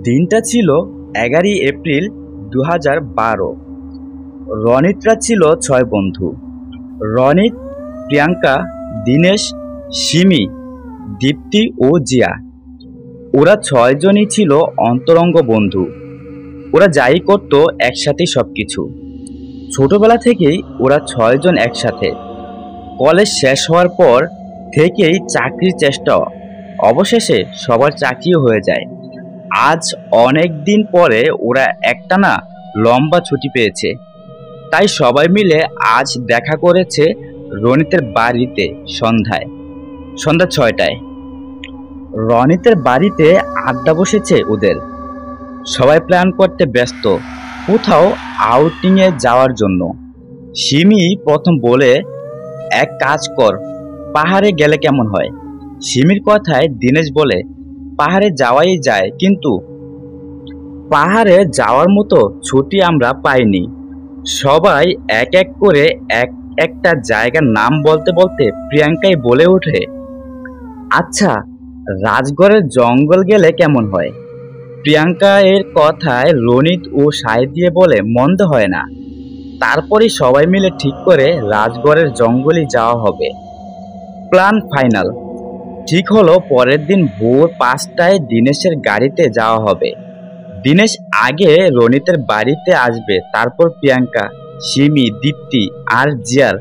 দিনটা ছিল 11ই এপ্রিল 2012। রনিতরা ছিল 6 বন্ধু। রনিত, প্রিয়াঙ্কা, দীনেশ, সিমি, দীপ্তি ও জিয়া। ওরা 6 জনই ছিল অন্তরঙ্গ বন্ধু। ওরা যাই করত একসাথেই সবকিছু। ছোটবেলা থেকেই ওরা 6 জন একসাথে। কলেজ শেষ হওয়ার পর থেকেই চাকরির চেষ্টা, অবশেষে সবার চাকরিও হয়ে যায়। আজ অনেক দিন পরে ওরা একটানা লম্বা ছুটি পেয়েছে, তাই সবাই মিলে আজ দেখা করেছে রনিতের বাড়িতে সন্ধ্যা 6টায়। রনিতের বাড়িতে আড্ডা বসেছে ওদের। সবাই প্ল্যান করতে ব্যস্ত কোথাও আউটিংয়ে যাওয়ার জন্য। সিমি প্রথম বলে, এক কাজ কর, পাহাড়ে গেলে কেমন হয়? সিমির কথায় দীনেশ বলে, পাহাড়ে যাওয়াই যায়, কিন্তু পাহাড়ে যাওয়ার মতো ছুটি আমরা পাইনি। সবাই এক এক করে একটা জায়গার নাম বলতে বলতে প্রিয়াঙ্কাই বলে ওঠে, আচ্ছা, রাজগড়ের জঙ্গল গেলে কেমন হয়? প্রিয়াঙ্কা এর কথায় রনিত ও সায় দিয়ে বলে, মন্দ হয় না। তারপরই সবাই মিলে ঠিক করে রাজগড়ের জঙ্গলই যাওয়া হবে। Plan final. ঠিক হলো পরের দিন ভোর 5টায় দীনেশের গাড়িতে যাওয়া হবে। দীনেশ আগে রনিতের বাড়িতে আসবে, তারপর প্রিয়াঙ্কা, সিমি, দীপ্তি আর জিয়ার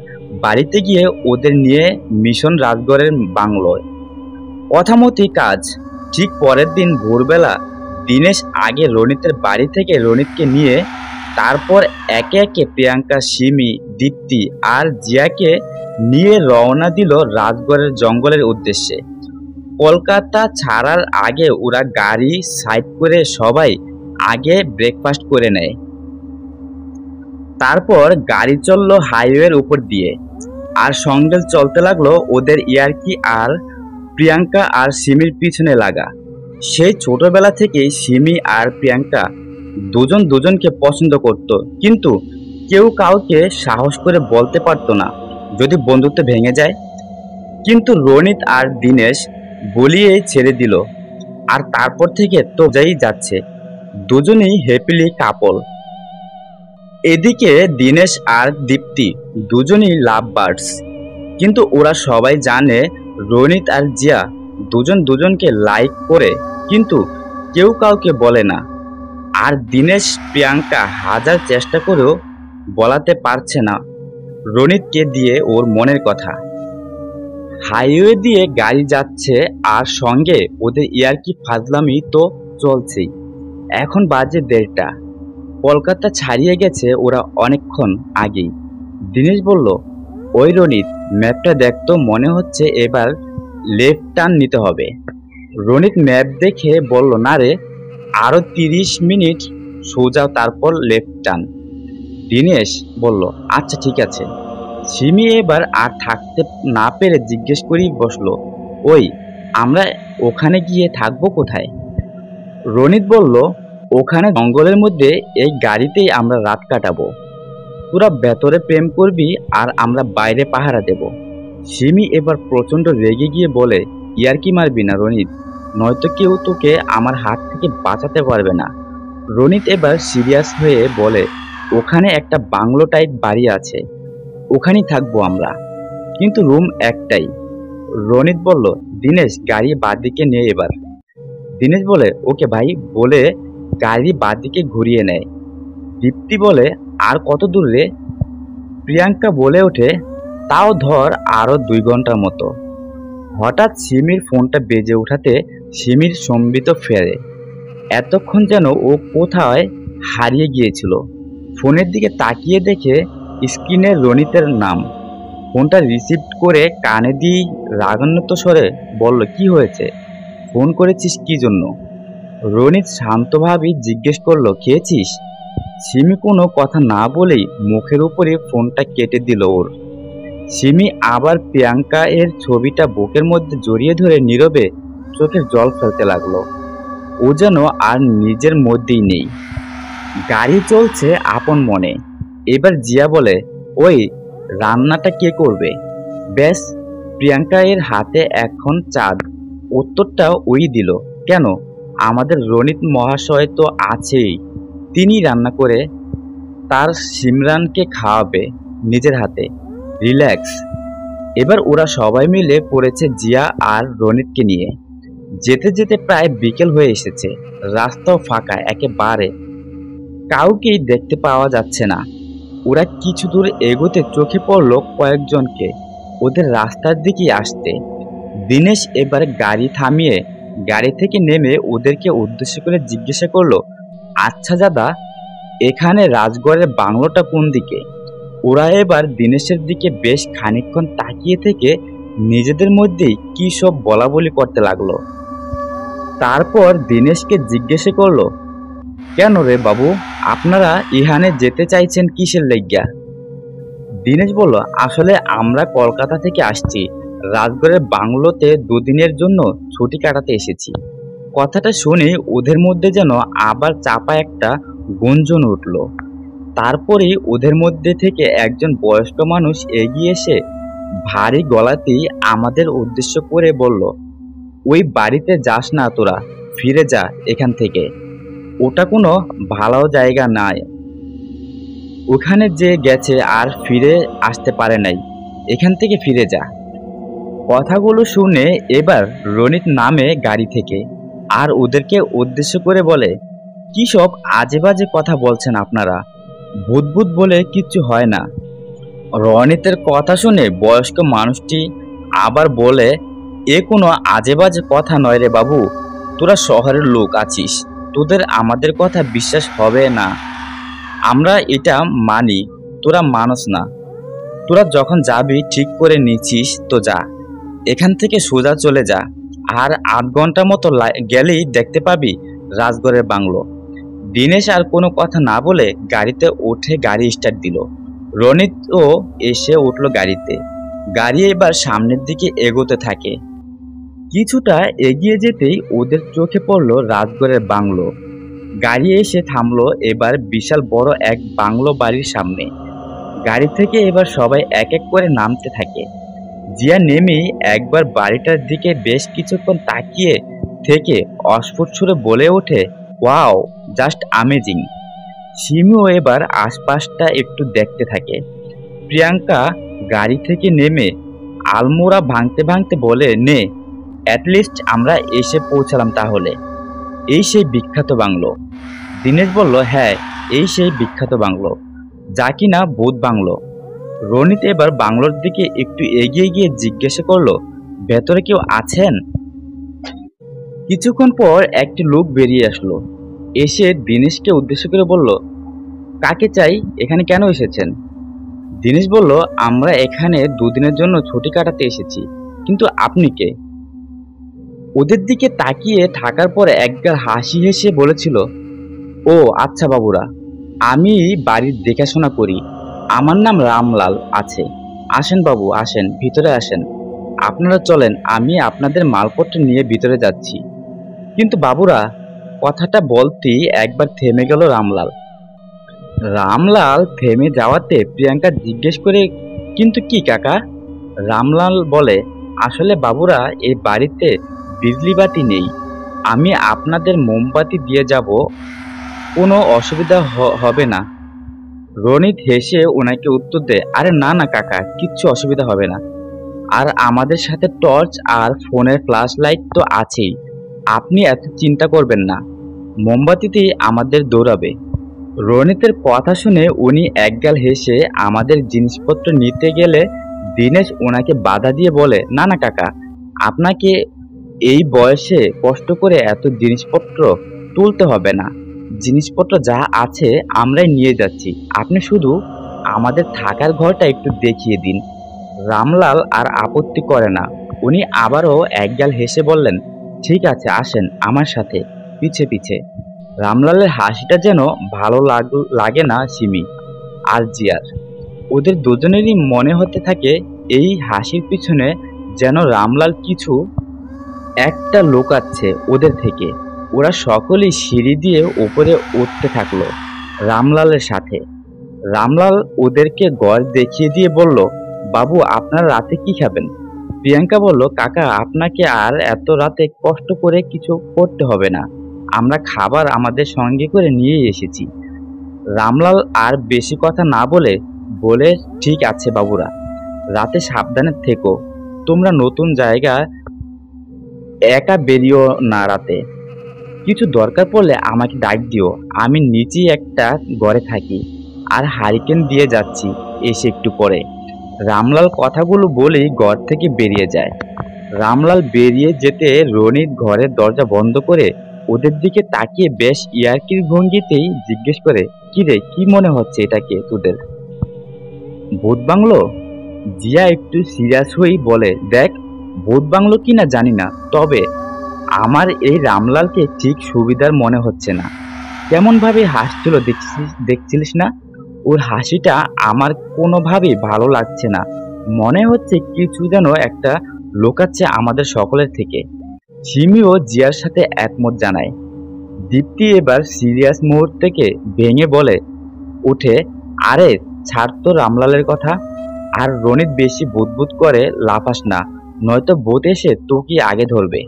বাড়িতে গিয়ে ওদের নিয়ে মিশন রাজগড়ের বাংলোয়। কথামতোই কাজ। ঠিক পরের দিন ভোরবেলা দীনেশ আগে রনিতের বাড়ি থেকে রনিতকে নিয়ে, তারপর একে একে প্রিয়াঙ্কা, সিমি, দীপ্তি আর জিয়াকে নিয়ে রওনা দিল রাজগড়ের জঙ্গলের উদ্দেশ্যে। কলকাতা ছাড়ার আগে ওরা গাড়ি সাইড করে সবাই আগে ব্রেকফাস্ট করে নেয়। তারপর গাড়ি চলল হাইওয়ের উপর দিয়ে, আর সঙ্গে চলতে লাগলো ওদের ইয়ার্কি আর প্রিয়াঙ্কা আর সিমির পিছনে লাগা। সেই ছোটবেলা থেকেই সিমি আর প্রিয়াঙ্কা দুজন দুজনকে পছন্দ করত, কিন্তু কেউ কাউকে সাহস করে বলতে পারতো না যদি বন্ধুত্ব ভেঙে যায়। কিন্তু রনিত আর দীনেশ বলিয়ে ছেড়ে দিল, আর তারপর থেকে তো যাই যাচ্ছে, দুজনেই হ্যাপিলি কাপল। এদিকে দীনেশ আর দীপ্তি দুজনেই লাভ বার্ডস, কিন্তু ওরা সবাই জানে রনিত আর জিয়া দুজন দুজনকে লাইক করে, কিন্তু কেউ কাউকে বলে না। আর দীনেশ প্রিয়াঙ্কা হাজার চেষ্টা করেও বলাতে পারছে না রনিতকে দিয়ে ওর মনের কথা। হাইওয়ে দিয়ে গাড়ি যাচ্ছে আর সঙ্গে ওদের ইয়ার্কি ফাজলামি তো চলছেই। এখন বাজে 1:30। কলকাতা ছাড়িয়ে গেছে ওরা অনেকক্ষণ আগেই। দীনেশ বলল, ওই রনিত, ম্যাপটা দেখতো, মনে হচ্ছে এবার লেফট টার্ন নিতে হবে। রনিত ম্যাপ দেখে বলল, না রে, আরো 30 মিনিট সোজা, তারপর লেফট টার্ন। দীনেশ বলল, আচ্ছা ঠিক আছে। সিমি এবার আর থাকতে না পেরে জিজ্ঞেস করেই বসলো, ওই, আমরা ওখানে গিয়ে থাকবো কোথায়? রনিত বলল, ওখানে জঙ্গলের মধ্যে, এই গাড়িতেই আমরা রাত কাটাবো। তোরা ভেতরে প্রেম করবি আর আমরা বাইরে পাহারা দেব। সিমি এবার প্রচন্ড রেগে গিয়ে বলে, ইয়ার্কি মারবি না রনিত, নয়তো কেউ তোকে আমার হাত থেকে বাঁচাতে পারবে না। রনিত এবার সিরিয়াস হয়ে বলে, ওখানে একটা বাংলো টাইপ বাড়ি আছে, ওখানেই থাকবো আমরা, কিন্তু রুম একটাই। রনিত বলল, দীনেশ, গাড়ি বাঁদিকে নিয়ে এবার। দীনেশ বলে, ওকে ভাই, বলে গাড়ি বাঁদিকে ঘুরিয়ে নেয়। দীপ্তি বলে, আর কত দূর রে? প্রিয়াঙ্কা বলে ওঠে, তাও ধর আরো 2 ঘন্টার মতো। হঠাৎ সিমির ফোনটা বেজে ওঠাতে সিমির সম্বিত ফেরে। এতক্ষণ যেন ও কোথায় হারিয়ে গিয়েছিল। ফোনের দিকে তাকিয়ে দেখে স্ক্রিনে রনিতের নাম। ফোনটা রিসিভ করে কানে দিয়ে রাগান্বিত স্বরে বলল, কি হয়েছে? ফোন করেছিস কি জন্য? রনিত শান্তভাবেই জিজ্ঞেস করলো, খেয়েছিস? সিমি কোনো কথা না বলেই মুখের উপরে ফোনটা কেটে দিল ওর। সিমি আবার প্রিয়াঙ্কা এর ছবিটা বুকের মধ্যে জড়িয়ে ধরে নীরবে চোখের জল ফেলতে লাগলো। ও যেন আর নিজের মধ্যেই নেই। গাড়ি চলছে আপন মনে। এবার জিয়া বলে, ওই, রান্নাটা কে করবে? ব্যাস, প্রিয়াঙ্কা এর হাতে এখন চাঁদ। উত্তরটা ওই দিল, কেন, আমাদের রনিত মহাশয় তো আছেই, তিনি রান্না করে তার সিমরানকে খাওয়াবে নিজের হাতে। রিল্যাক্স। এবার ওরা সবাই মিলে পড়েছে জিয়া আর রনিতকে নিয়ে। যেতে যেতে প্রায় বিকেল হয়ে এসেছে। রাস্তাও ফাঁকা একেবারে, কাউকেই দেখতে পাওয়া যাচ্ছে না। ওরা কিছু দূর এগোতে চোখে পড়ল কয়েকজনকে ওদের রাস্তার দিকে আসতে। দিনেশ এবার গাড়ি থামিয়ে গাড়ি থেকে নেমে ওদেরকে উদ্দেশ্য করে জিজ্ঞাসা করলো, আচ্ছা দাদা, এখানে রাজগড়ের বাংলোটা কোন দিকে? ওরা এবার দিনেশের দিকে বেশ খানিকক্ষণ তাকিয়ে থেকে নিজেদের মধ্যেই কি সব বলা বলি করতে লাগলো। তারপর দিনেশকে জিজ্ঞাসা করলো, কেন রে বাবু, আপনারা ইহানে যেতে চাইছেন কিসের লইগ্যা? দিনেশ বলল, আসলে আমরা কলকাতা থেকে আসছি, রাজগড়ের বাংলোতে দুদিনের জন্য ছুটি কাটাতে এসেছি। কথাটা শুনে ওদের মধ্যে যেন আবার চাপা একটা গুঞ্জন উঠল। তারপরে ওদের মধ্যে থেকে একজন বয়স্ক মানুষ এগিয়ে এসে ভারী গলাতেই আমাদের উদ্দেশ্য করে বলল, ওই বাড়িতে যাস না তোরা, ফিরে যা এখান থেকে, ওটা কোনো ভালো জায়গা নয়। ওখানে যে গেছে আর ফিরে আসতে পারে নাই, এখান থেকে ফিরে যা। কথাগুলো শুনে এবার রনিত নামে গাড়ি থেকে আর ওদেরকে উদ্দেশ্য করে বলে, কি সব আজে বাজে কথা বলছেন আপনারা, ভূত ভূত বলে কিচ্ছু হয় না। রনিতের কথা শুনে বয়স্ক মানুষটি আবার বলে, এ কোনো আজে বাজে কথা নয় রে বাবু, তোরা শহরের লোক আছিস, তোদের আমাদের কথা বিশ্বাস হবে না। আমরা এটা মানি, তোরা মানস না। তোরা যখন যাবি ঠিক করে নিছিস তো যা, এখান থেকে সোজা চলে যা, আর ৮ ঘন্টা মতো গেলেই দেখতে পাবি রাজগড়ের বাংলো। দিনেশ আর কোনো কথা না বলে গাড়িতে উঠে গাড়ি স্টার্ট দিল। রনিতও এসে উঠল গাড়িতে। গাড়ি এবার সামনের দিকে এগোতে থাকে। কিছুটা এগিয়ে যেতেই ওদের চোখে পড়ল রাজগড়ের বাংলো। গাড়ি এসে থামলো এবার বিশাল বড় এক বাংলো বাড়ির সামনে। গাড়ি থেকে এবার সবাই এক এক করে নামতে থাকে। জিয়া নেমেই একবার বাড়িটার দিকে বেশ কিছুক্ষণ তাকিয়ে থেকে অস্ফুট সুরে বলে ওঠে, ওয়াও, জাস্ট আমেজিং। সিমিও এবার আশপাশটা একটু দেখতে থাকে। প্রিয়াঙ্কা গাড়ি থেকে নেমে আলমোড়া ভাঙতে ভাঙতে বলে, নে, অ্যাটলিস্ট আমরা এসে পৌঁছালাম তাহলে। এই সেই বিখ্যাত বাংলো। দিনেশ বলল, হ্যাঁ, এই সেই বিখ্যাত বাংলো, যা কিনা ভূত বাংলো। রনিত এবার বাংলোর দিকে একটু এগিয়ে গিয়ে জিজ্ঞাসা করলো, ভেতরে কেউ আছেন? কিছুক্ষণ পর একটি লোক বেরিয়ে আসলো। এসে দিনেশকে উদ্দেশ্য করে বলল, কাকে চাই, এখানে কেন এসেছেন? দিনেশ বলল, আমরা এখানে দুদিনের জন্য ছুটি কাটাতে এসেছি, কিন্তু আপনি কে? ওদের দিকে তাকিয়ে থাকার পরে একগাল হাসি হেসে বলেছিল, ও আচ্ছা বাবুরা, আমি বাড়ির দেখাশোনা করি, আমার নাম রামলাল আছে। আসেন বাবু, আসেন, ভিতরে আসেন। আপনারা চলেন, আমি আপনাদের মালপত্র নিয়ে ভিতরে যাচ্ছি। কিন্তু বাবুরা, কথাটা বলতেই একবার থেমে গেল রামলাল। রামলাল থেমে যাওয়াতে প্রিয়াঙ্কা জিজ্ঞেস করে, কিন্তু কি কাকা? রামলাল বলে, আসলে বাবুরা, এই বাড়িতে বিজলি বাতি নেই, আমি আপনাদের মোমবাতি দিয়ে যাব, কোনো অসুবিধা হবে না। রনিত হেসে ওনাকে উত্তর দেয়, আরে না না কাকা, কিচ্ছু অসুবিধা হবে না, আর আমাদের সাথে টর্চ আর ফোনের ফ্ল্যাশ লাইট তো আছেই, আপনি এত চিন্তা করবেন না, মোমবাতিতেই আমাদের দৌড়াবে। রনিতের কথা শুনে উনি একগাল হেসে আমাদের জিনিসপত্র নিতে গেলে দিনেশ ওনাকে বাধা দিয়ে বলে, না না কাকা, আপনাকে এই বয়সে কষ্ট করে এত জিনিসপত্র তুলতে হবে না, জিনিসপত্র যা আছে আমরাই নিয়ে যাচ্ছি, আপনি শুধু আমাদের থাকার ঘরটা একটু দেখিয়ে দিন। রামলাল আর আপত্তি করে না, উনি আবারও একগাল হেসে বললেন, ঠিক আছে, আসেন আমার সাথে, পিছে পিছে। রামলালের হাসিটা যেন ভালো লাগে না সিমি আর জিয়ার। ওদের দুজনেরই মনে হতে থাকে এই হাসির পিছনে যেন রামলাল কিছু একটা লুকাচ্ছে ওদের থেকে। ওরা সকলেই সিঁড়ি দিয়ে উপরে উঠতে থাকলো রামলালের সাথে। রামলাল ওদেরকে ঘর দেখিয়ে দিয়ে বলল, বাবু, আপনারা রাতে কি খাবেন? প্রিয়াঙ্কা বলল, কাকা, আপনাকে আর এত রাতে কষ্ট করে কিছু করতে হবে না, আমরা খাবার আমাদের সঙ্গে করে নিয়ে এসেছি। রামলাল আর বেশি কথা না বলে বলে ঠিক আছে বাবুরা, রাতে সাবধানে থেকো। তোমরা নতুন জায়গা, একা বেরিও না রাতে। কিছু দরকার পড়লে আমাকে ডাক দিও। আমি নিচেই একটা ঘরে থাকি আর হারিকেন দিয়ে যাচ্ছি, এসে একটু পরে। রামলাল কথাগুলো বলেই ঘর থেকে বেরিয়ে যায়। রামলাল বেরিয়ে যেতে রনিত ঘরের দরজা বন্ধ করে ওদের দিকে তাকিয়ে বেশ ইয়ার্কির ভঙ্গিতেই জিজ্ঞেস করে, কি রে, কি মনে হচ্ছে এটাকে তোদের? ভূত বাংলো? জিয়া একটু সিরিয়াস হয়েই বলে, দেখ, ভূত বাংলো কিনা জানি না, তবে আমার এই রামলালকে ঠিক সুবিধার মনে হচ্ছে না। কেমন ভাবে হাসছিল দেখছিলিস না? ওর হাসিটা আমার কোনোভাবেই ভালো লাগছে না। মনে হচ্ছে কিছু যেন একটা লুকাচ্ছে আমাদের সকলের থেকে। সিমিও জিয়ার সাথে একমত জানায়। দীপ্তি এবার সিরিয়াস মোড থেকে ভেঙে বলে উঠে, আরে ছাড় তো রামলালের কথা। আর রনিত বেশি বুদবুদ করে লাফাস না, নয়তো ভূত এসে তোকে আগে ধরবে।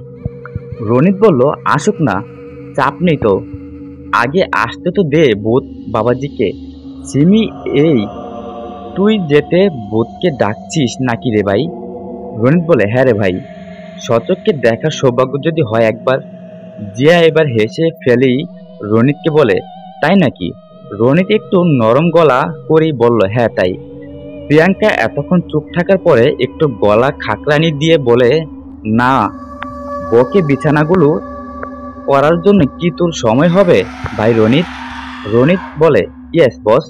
রনিত বলল, আসুক না, চাপ নেই তো, আগে আসতে তো দে ভূত বাবাজিকে। সিমি, এই তুই যেতে ভূতকে ডাকছিস নাকি রে ভাই? রনিত বলে, হ্যাঁ রে ভাই, সচক্ষে দেখার সৌভাগ্য যদি হয় একবার। জিয়া এবার হেসে ফেলেই রনিতকে বলে, তাই নাকি? রনিত একটু নরম গলা করেই বলল, হ্যাঁ তাই। প্রিয়াঙ্কা এতক্ষণ চুপ থাকার পরে একটু গলা খাকরানি দিয়ে বলে, না, বকে বিছানাগুলো করার জন্য কি তোর সময় হবে ভাই রনিত? রনিত বলে, ইয়েস বস।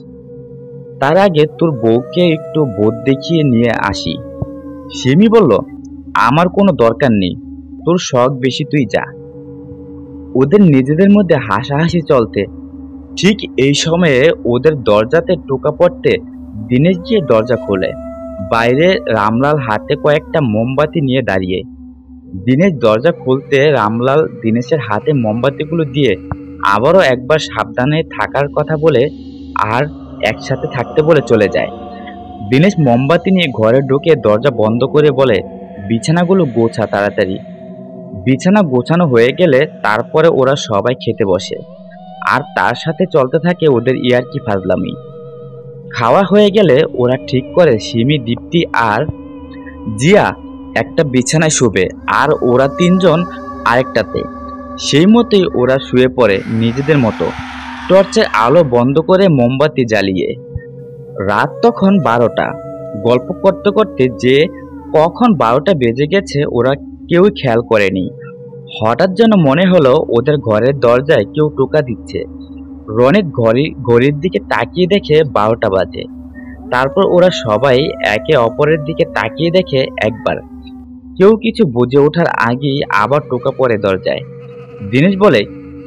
তার আগে তোর বউকে একটু বোধ দেখিয়ে নিয়ে আসি। সিমি বলল, আমার কোনো দরকার নেই, তোর শখ বেশি, তুই যা। ওদের নিজেদের মধ্যে হাসাহাসি চলতে ঠিক এই সময়ে ওদের দরজাতে টোকা পড়তে দিনেশ গিয়ে দরজা খোলে। বাইরে রামলাল হাতে কয়েকটা মোমবাতি নিয়ে দাঁড়িয়ে। দিনেশ দরজা খুলতে রামলাল দিনেশের হাতে মোমবাতিগুলো দিয়ে আবারও একবার সাবধানে থাকার কথা বলে আর একসাথে থাকতে বলে চলে যায়। দিনেশ মোমবাতি নিয়ে ঘরে ঢুকে দরজা বন্ধ করে বলে, বিছানাগুলো গোছা তাড়াতাড়ি। বিছানা গোছানো হয়ে গেলে তারপরে ওরা সবাই খেতে বসে, আর তার সাথে চলতে থাকে ওদের ইয়ার্কি ফাজলামি। খাওয়া হয়ে গেলে ওরা ঠিক করে সিমি, দীপ্তি আর জিয়া একটা বিছানায় শুবে আর ওরা তিনজন আরেকটাতে। সেই মতোই ওরা শুয়ে পড়ে নিজেদের মতো, টর্চের আলো বন্ধ করে মোমবাতি জ্বালিয়ে। রাত তখন 12টা। গল্প করতে করতে যে কখন 12টা বেজে গেছে ওরা কেউই খেয়াল করেনি। হঠাৎ যেন মনে হলো ওদের ঘরের দরজায় কেউ টোকা দিচ্ছে। রনিত ঘড়ির দিকে তাকিয়ে দেখে 12টা বাজে। তারপর ওরা সবাই একে অপরের দিকে তাকিয়ে দেখে একবার। কেউ কিছু বুঝে ওঠার আগেই আবার টোকা পড়ে দরজায়। দিনেশ বলে,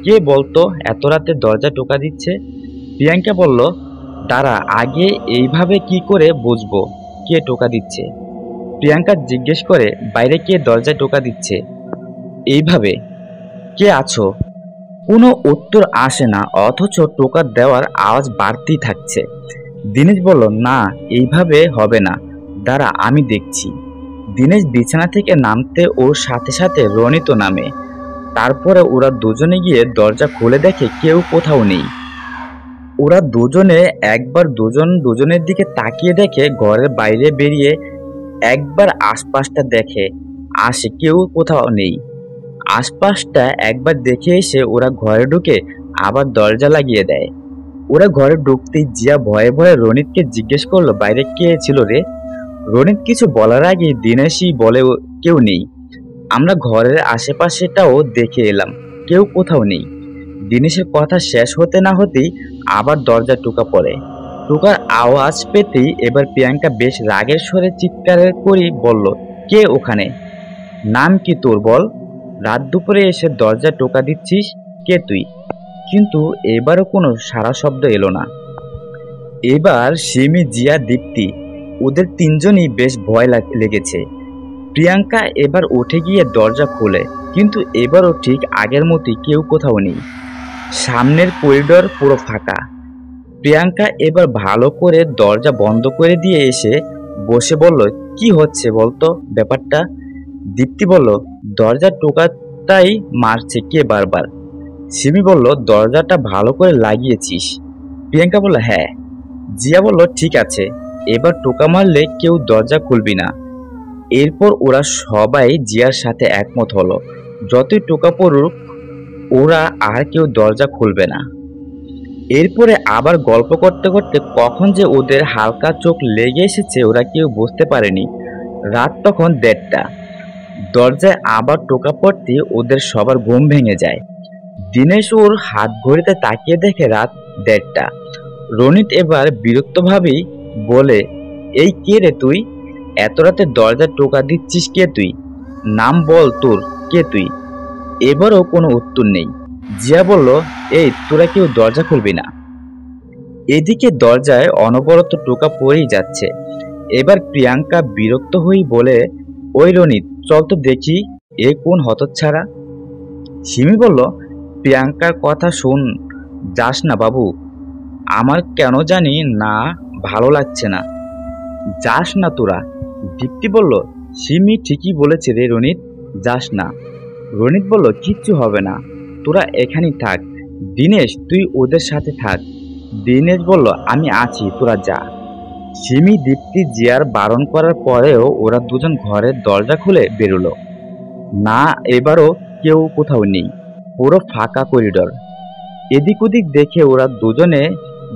কে বলতো এত রাতে দরজা টোকা দিচ্ছে? প্রিয়াঙ্কা বলল, দাঁড়া, আগে এইভাবে কি করে বুঝবো কে টোকা দিচ্ছে? প্রিয়াঙ্কা জিজ্ঞেস করে, বাইরে কে দরজায় টোকা দিচ্ছে? এইভাবে। কে আছো? কোনো উত্তর আসে না, অথচ টোকা দেওয়ার আওয়াজ বাড়তেই থাকছে। দিনেশ বলল, না, এইভাবে হবে না, দাঁড়া আমি দেখছি। দিনেশ বিছানা থেকে নামতে ওর সাথে সাথে রনিত নামে। তারপরে ওরা দুজনে গিয়ে দরজা খুলে দেখে কেউ কোথাও নেই। ওরা দুজনে একবার দুজনের দিকে তাকিয়ে দেখে ঘরের বাইরে বেরিয়ে একবার আশপাশটা দেখে আসে, কেউ কোথাও নেই। আশপাশটা একবার দেখে এসে ওরা ঘরে ঢুকে আবার দরজা লাগিয়ে দেয়। ওরা ঘরে ঢুকতেই জিয়া ভয়ে ভয়ে রনিতকে জিজ্ঞেস করলো, বাইরে কে ছিল রে? রনিত কিছু বলার আগে দিনেশই বলে, কেউ নেই, আমরা ঘরের আশেপাশেটাও দেখে এলাম, কেউ কোথাও নেই। দিনেশের কথা শেষ হতে না হতেই আবার দরজা টোকা পড়ে। টোকার আওয়াজ পেতেই এবার প্রিয়াঙ্কা বেশ রাগের স্বরে চিৎকার করেই বলল, কে ওখানে? নাম কি তোর বল? রাত দুপুরে এসে দরজা টোকা দিচ্ছিস, কে তুই? কিন্তু এবারও কোনো সাড়া শব্দ এলো না। এবার সিমি, জিয়া, দীপ্তি ওদের তিনজনই বেশ ভয় লেগেছে। প্রিয়াঙ্কা এবার উঠে গিয়ে দরজা খোলে, কিন্তু এবারও ঠিক আগের মতোই কেউ কোথাও নেই। সামনের করিডোর পুরো ফাঁকা। প্রিয়াঙ্কা এবার ভালো করে দরজা বন্ধ করে দিয়ে এসে বসে বলল, কি হচ্ছে বলতো ব্যাপারটা? দীপ্তি বলল, দরজা টোকাটাই মারছে কে বারবার। সিমি বলল, দরজাটা ভালো করে লাগিয়েছিস? প্রিয়াঙ্কা বলল, হ্যাঁ। জিয়া বলল, ঠিক আছে, এবার টোকা মারলে কেউ দরজা খুলবি না। এরপর ওরা সবাই জিয়ার সাথে একমত হলো, যতই টোকা পড়ুক ওরা আর কেউ দরজা খুলবে না। এরপরে আবার গল্প করতে করতে কখন যে ওদের হালকা চোখ লেগে এসেছে ওরা কেউ বুঝতে পারেনি। রাত তখন 1:30। দরজায় আবার টোকা পড়তে ওদের সবার ঘুম ভেঙে যায়। দিনেশ ওর হাত ঘড়িতে তাকিয়ে দেখে রাত 1:30। রনিত এবার বিরক্তভাবেই বলে, এই কে রে তুই? এত রাতে দরজায় টোকা দিচ্ছিস কে তুই? নাম বল তোর, কে তুই? এবারও কোনো উত্তর নেই। জিয়া বলল, এই তোরা কেউ দরজা খুলবি না। এদিকে দরজায় অনবরত টোকা পড়েই যাচ্ছে। এবার প্রিয়াঙ্কা বিরক্ত হয়েই বলে, ওই রনিত, চল তো দেখি এ কোন হতচ্ছাড়া। সিমি বলল, প্রিয়াঙ্কার কথা শোন, যাস না বাবু, আমার কেন জানি না ভালো লাগছে না। যাস না তোরা। দীপ্তি বলল, সিমি ঠিকই বলেছে রে রনিত, যাস না। রনিত বলল, কিচ্ছু হবে না, তোরা এখানেই থাক। দিনেশ, তুই ওদের সাথে থাক। দিনেশ বলল, আমি আছি, তোরা যা। সিমি দীপ্তি জিয়ার বারণ করার পরেও ওরা দুজন ঘরের দরজা খুলে বেরোলো না। এবারও কেউ কোথাও নেই, পুরো ফাঁকা করিডর। এদিক ওদিক দেখে ওরা দুজনে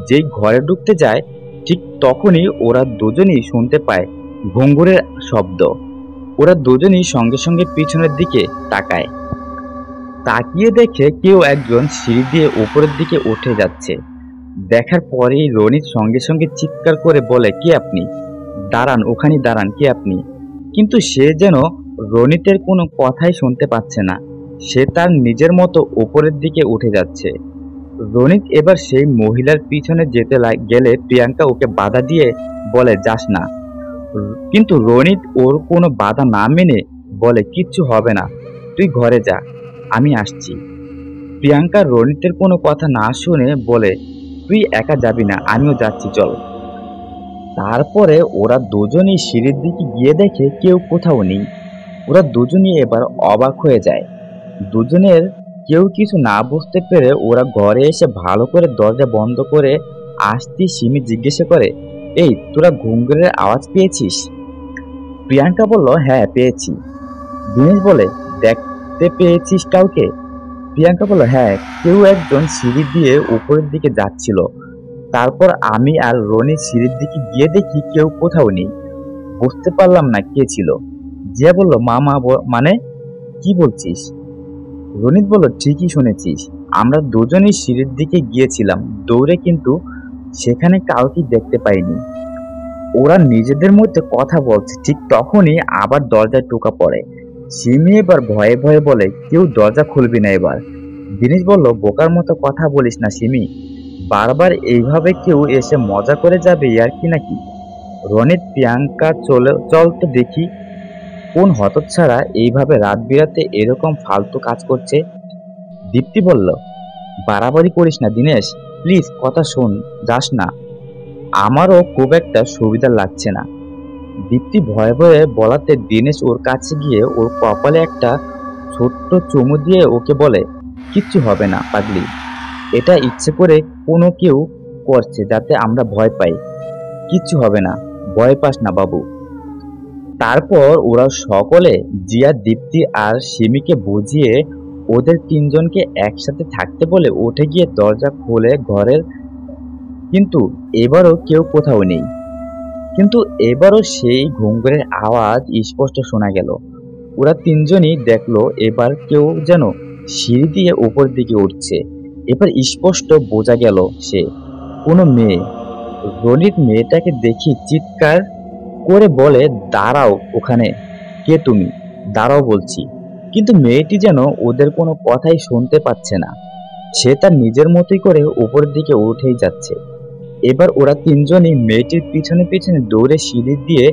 যেই ঘরে ঢুকতে যায় ঠিক তখনই ওরা দুজনই শুনতে পায় ঘুঙুরের শব্দ। ওরা দুজনই সঙ্গে সঙ্গে পিছনের দিকে তাকায়। তাকিয়ে দেখে কেউ একজন সিঁড়ি দিয়ে উপরের দিকে উঠে যাচ্ছে। দেখার পরেই রনিত সঙ্গে সঙ্গে চিৎকার করে বলে, কে আপনি? দাঁড়ান, ওখানে দাঁড়ান, কে আপনি? কিন্তু সে যেন রনিতের কোনো কথাই শুনতে পাচ্ছে না। সে তার নিজের মতো উপরের দিকে উঠে যাচ্ছে। রনিত এবার সেই মহিলার পিছনে যেতে গেলে প্রিয়াঙ্কা ওকে বাধা দিয়ে বলে, যাস না। কিন্তু রনিত ওর কোনো বাধা না মেনে বলে, কিচ্ছু হবে না, তুই ঘরে যা, আমি আসছি। প্রিয়াঙ্কা রনিতের কোনো কথা না শুনে বলে, তুই একা যাবি না, আমিও যাচ্ছি, চল। তারপরে ওরা দুজনেই সিঁড়ির দিকে গিয়ে দেখে কেউ কোথাও নেই। ওরা দুজনই এবার অবাক হয়ে যায়। দুজনের কেউ কিছু না বুঝতে পেরে ওরা ঘরে এসে ভালো করে দরজা বন্ধ করে আসতেই সিমি জিজ্ঞাসা করে, এই তোরা ঘুঙুরের আওয়াজ পেয়েছিস? প্রিয়াঙ্কা বলল, হ্যাঁ পেয়েছি। দিনেশ বলে, দেখতে পেয়েছিস কাউকে? প্রিয়াঙ্কা বলল, হ্যাঁ, কেউ একজন সিঁড়ি দিয়ে উপরের দিকে যাচ্ছিল। তারপর আমি আর রনি সিঁড়ির দিকে গিয়ে দেখি কেউ কোথাও নেই, বুঝতে পারলাম না কে ছিল। জিয়া বলল, মামা মানে কি বলছিস? রনিত বলল, ঠিকই শুনেছিস, আমরা দুজনেই সিঁড়ির দিকে গিয়েছিলাম দৌড়ে, কিন্তু সেখানে কাউকে দেখতে পাইনি। ওরা নিজেদের মধ্যে কথা বলছে ঠিক তখনই আবার দরজায় টোকা পড়ে। সিমি এবার ভয়ে ভয়ে বলে, কেউ দরজা খুলবি না এবার। দিনেশ বলল, বোকার মতো কথা বলিস না সিমি, বারবার এইভাবে কেউ এসে মজা করে যাবে আর কি নাকি? রনিত, প্রিয়াঙ্কা, চল তো দেখি কোন হতচ্ছাড়া এইভাবে রাত বিরাতে এরকম ফালতু কাজ করছে। দীপ্তি বলল, বাড়াবাড়ি করিস না দিনেশ, প্লিজ কথা শোন, যাস না, আমারও খুব একটা সুবিধা লাগছে না। দীপ্তি ভয়ে ভয়ে বলাতে দিনেশ ওর কাছে গিয়ে ওর কপালে একটা ছোট্ট চুমু দিয়ে ওকে বলে, কিচ্ছু হবে না পাগলি, এটা ইচ্ছে করে কোনো কেউ করছে যাতে আমরা ভয় পাই, কিচ্ছু হবে না, ভয় পাস না বাবু। তারপর ওরা সকলে জিয়া, দীপ্তি আর সিমিকে বুঝিয়ে ওদের তিনজনকে একসাথে থাকতে বলে উঠে গিয়ে দরজা খুলে ঘরের। কিন্তু এবারও কেউ কোথাও নেই। কিন্তু এবারও সেই ঘুঙুরের আওয়াজ স্পষ্ট শোনা গেল। ওরা তিনজনই দেখলো এবার কেউ যেন সিঁড়ি দিয়ে উপর দিকে উঠছে। এবার স্পষ্ট বোঝা গেল সে কোনো মেয়ে। রনিত মেয়েটাকে দেখি চিৎকার করে বলে, দাঁড়াও ওখানে, কে তুমি? দাঁড়াও বলছি। কিন্তু মেয়েটি যেন ওদের কোনো কথাই শুনতে পাচ্ছে না। সে তার নিজের মতোই করে উপরের দিকে উঠেই যাচ্ছে। এবার ওরা তিনজনই মেয়েটির পিছনে পিছনে দৌড়ে সিঁড়ি দিয়ে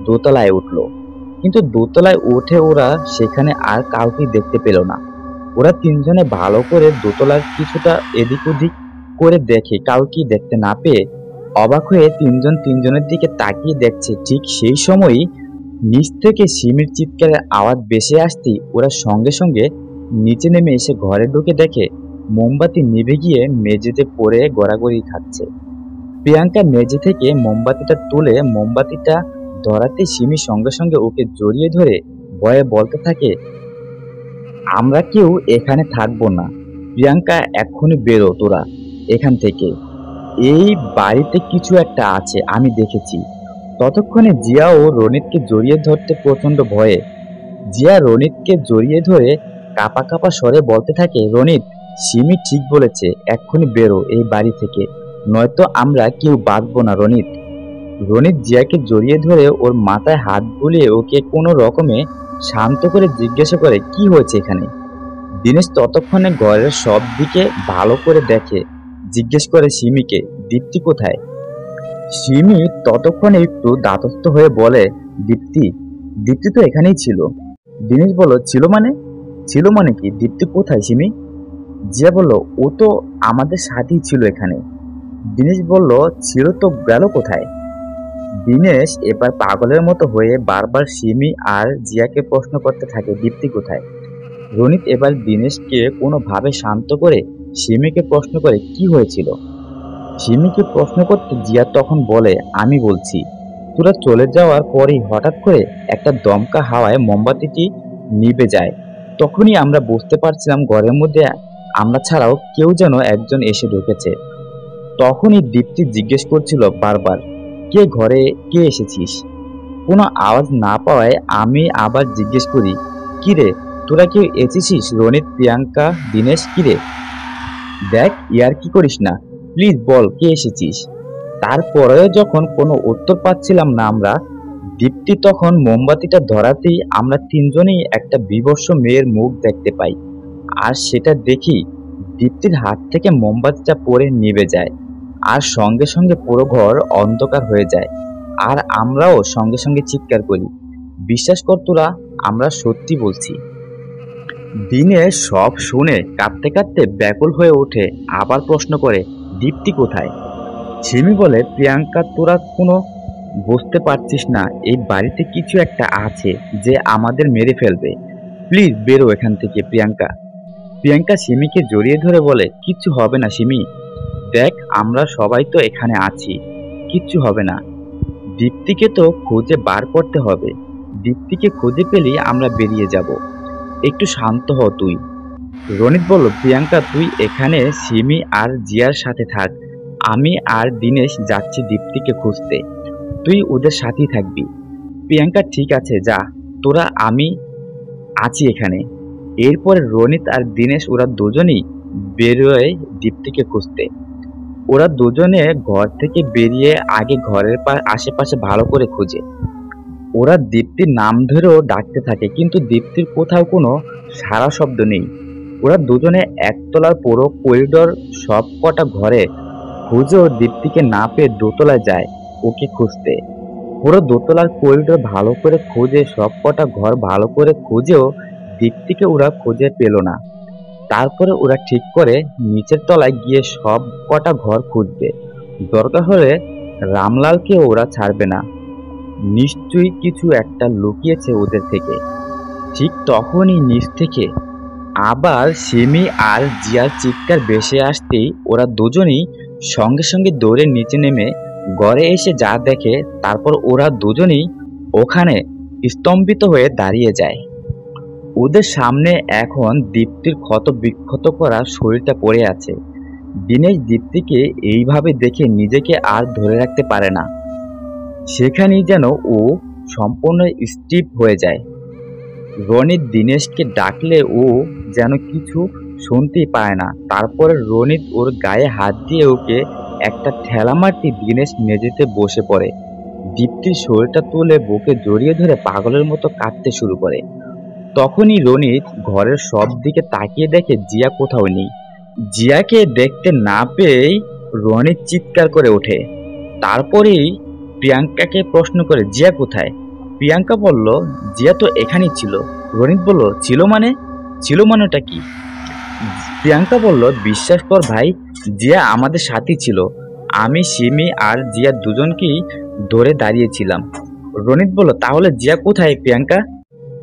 দোতলায় উঠলো। কিন্তু দোতলায় উঠে ওরা সেখানে আর কাউকে দেখতে পেল না। ওরা তিনজনে ভালো করে দোতলার কিছুটা এদিক ওদিক করে দেখে কাউকে দেখতে না পেয়ে অবাক হয়ে তিনজন তিনজনের দিকে তাকিয়ে দেখছে। ঠিক সেই সময়ই নিচ থেকে সিমির চিৎকারের আওয়াজ ভেসে আসতেই ওরা সঙ্গে সঙ্গে নিচে নেমে এসে ঘরে ঢুকে দেখে মোমবাতি নিভে গিয়ে মেঝেতে পড়ে গড়াগড়ি খাচ্ছে। প্রিয়াঙ্কা মেঝে থেকে মোমবাতিটা তুলে মোমবাতিটা ধরাতে সিমি সঙ্গে সঙ্গে ওকে জড়িয়ে ধরে ভয়ে বলতে থাকে, আমরা কেউ এখানে থাকবো না। প্রিয়াঙ্কা, এক্ষুনি বেরো তোরা এখান থেকে। এই বাড়িতে কিছু একটা আছে, আমি দেখেছি। ততক্ষণে জিয়া ও রনিতকে জড়িয়ে ধরতে প্রচন্ড ভয়ে। জিয়া রনিতকে জড়িয়ে ধরে কাঁপা কাঁপা স্বরে বলতে থাকে, রনিত, সিমি ঠিক বলেছে, এক্ষুনি বেরো এই বাড়ি থেকে, নয়তো আমরা কেউ বাঁচবো না। রনিত রনিত জিয়াকে জড়িয়ে ধরে ওর মাথায় হাত বুলিয়ে ওকে কোনো রকমে শান্ত করে জিজ্ঞাসা করে, কি হয়েছে এখানে। দিনেশ ততক্ষণে ঘরের সব দিকে ভালো করে দেখে, জিজ্ঞেস করে সিমিকে, দীপ্তি কোথায়। সিমি ততক্ষণে একটু দাতস্থ হয়ে বলে, দীপ্তি দীপ্তি তো এখানেই ছিল। দিনেশ বলল, ছিল মানে কি? দীপ্তি কোথায় সিমি? জিয়া বলল, ও তো আমাদের সাথেই ছিল এখানে। দিনেশ বলল, ছিল তো গেল কোথায়? দিনেশ এবার পাগলের মতো হয়ে বারবার সিমি আর জিয়াকে প্রশ্ন করতে থাকে, দীপ্তি কোথায়। রনিত এবার দিনেশকে কোনোভাবে শান্ত করে সিমিকে প্রশ্ন করে, কি হয়েছিল। সিমিকে প্রশ্ন করতে জিয়া তখন বলে, আমি বলছি। তোরা চলে যাওয়ার পরেই হঠাৎ করে একটা দমকা হাওয়ায় মোমবাতিটি নিভে যায়। তখনই আমরা বুঝতে পারছিলাম ঘরের মধ্যে আমরা ছাড়াও কেউ যেন একজন এসে ঢুকেছে। তখনই দীপ্তি জিজ্ঞেস করছিল বারবার, কে ঘরে, কে এসেছিস। কোনো আওয়াজ না পাওয়ায় আমি আবার জিজ্ঞেস করি, কিরে তোরা কেউ এসেছিস? রনিত, প্রিয়াঙ্কা, দিনেশ, কিরে দেখ, ইয়ার কি করিস না, প্লিজ বল কে এসেছিস। তারপরেও যখন কোনো উত্তর পাচ্ছিলাম না আমরা, দীপ্তি তখন মোমবাতিটা ধরাতেই আমরা তিনজনেই একটা বিভৎস মেয়ের মুখ দেখতে পাই। আর সেটা দেখি দীপ্তির হাত থেকে মোমবাতিটা পড়ে নিভে যায়, আর সঙ্গে সঙ্গে পুরো ঘর অন্ধকার হয়ে যায়। আর আমরাও সঙ্গে সঙ্গে চিৎকার করি। বিশ্বাস কর তোরা, আমরা সত্যি বলছি। দিনে সব শুনে কাঁদতে কাঁদতে ব্যাকুল হয়ে ওঠে, আবার প্রশ্ন করে, দীপ্তি কোথায়। সিমি বলে, প্রিয়াঙ্কা, তোরা কোনো বুঝতে পারছিস না, এই বাড়িতে কিছু একটা আছে যে আমাদের মেরে ফেলবে। প্লিজ বেরো এখান থেকে প্রিয়াঙ্কা। প্রিয়াঙ্কা সিমিকে জড়িয়ে ধরে বলে, কিচ্ছু হবে না সিমি, দেখ আমরা সবাই তো এখানে আছি, কিচ্ছু হবে না। দীপ্তিকে তো খুঁজে বার করতে হবে, দীপ্তিকে খুঁজে পেলেই আমরা বেরিয়ে যাব, একটু শান্ত হ তুই। রনিত বলল, প্রিয়াঙ্কা তুই এখানে সিমি আর জিয়ার সাথে থাক, আমি আর দিনেশ যাচ্ছি দীপ্তিকে খুঁজতে, তুই ওদের সাথেই থাকবি। প্রিয়াঙ্কা, ঠিক আছে যা তোরা, আমি আছি এখানে। এরপরে রনিত আর দিনেশ ওরা দুজনেই বেরোয় দীপ্তিকে খুঁজতে। ওরা দুজনে ঘর থেকে বেরিয়ে আগে ঘরের আশেপাশে ভালো করে খুঁজে। ওরা দীপ্তির নাম ধরেও ডাকতে থাকে, কিন্তু দীপ্তির কোথাও কোনো সাড়া শব্দ নেই। ওরা দুজনে একতলার পুরো করিডোর সব কটা ঘরে খুঁজেও দীপ্তিকে না পেয়ে দোতলায় যায় ওকে খুঁজতে। পুরো দোতলার করিডোর ভালো করে খুঁজে সব কটা ঘর ভালো করে খুঁজেও দীপ্তিকে ওরা খুঁজে পেল না। তারপরে ওরা ঠিক করে নিচের তলায় গিয়ে সব কটা ঘর খুঁজবে, দরকার হলে রামলালকে ওরা ছাড়বে না, নিশ্চয়ই কিছু একটা লুকিয়েছে ওদের থেকে। ঠিক তখনই নিচ থেকে আবার সিমি আর জিয়ার চিৎকার ভেসে আসতেই ওরা দুজনেই সঙ্গে সঙ্গে দৌড়ে নিচে নেমে ঘরে এসে যা দেখে, তারপর ওরা দুজনেই ওখানে স্তম্ভিত হয়ে দাঁড়িয়ে যায়। ওদের সামনে এখন দীপ্তির ক্ষত বিক্ষত করা শরীরটা পড়ে আছে। দিনেশ দীপ্তিকে এইভাবে দেখে নিজেকে আর ধরে রাখতে পারে না, সেখানেই যেন ও সম্পূর্ণ স্টিপ হয়ে যায়। রনিত দিনেশকে ডাকলে ও যেন কিছু শুনতেই পায় না। তারপরে রনিত ওর গায়ে হাত দিয়ে ওকে একটা ঠেলা মারতে দিনেশ মেঝেতে বসে পড়ে। দীপ্তির শরীরটা তুলে বুকে জড়িয়ে ধরে পাগলের মতো কাঁদতে শুরু করে। তখনই রনিত ঘরের সব দিকে তাকিয়ে দেখে জিয়া কোথাও নেই। জিয়াকে দেখতে না পেয়েই রনিত চিৎকার করে ওঠে। তারপরেই প্রিয়াঙ্কাকে প্রশ্ন করে, জিয়া কোথায়। প্রিয়াঙ্কা বলল, জিয়া তো এখানেই ছিল। রনিত বলল, ছিল মানেটা কি। প্রিয়াঙ্কা বলল, বিশ্বাস কর ভাই, জিয়া আমাদের সাথেই ছিল, আমি সিমি আর জিয়া দুজনকেই ধরে দাঁড়িয়েছিলাম। রনিত বলল, তাহলে জিয়া কোথায় প্রিয়াঙ্কা।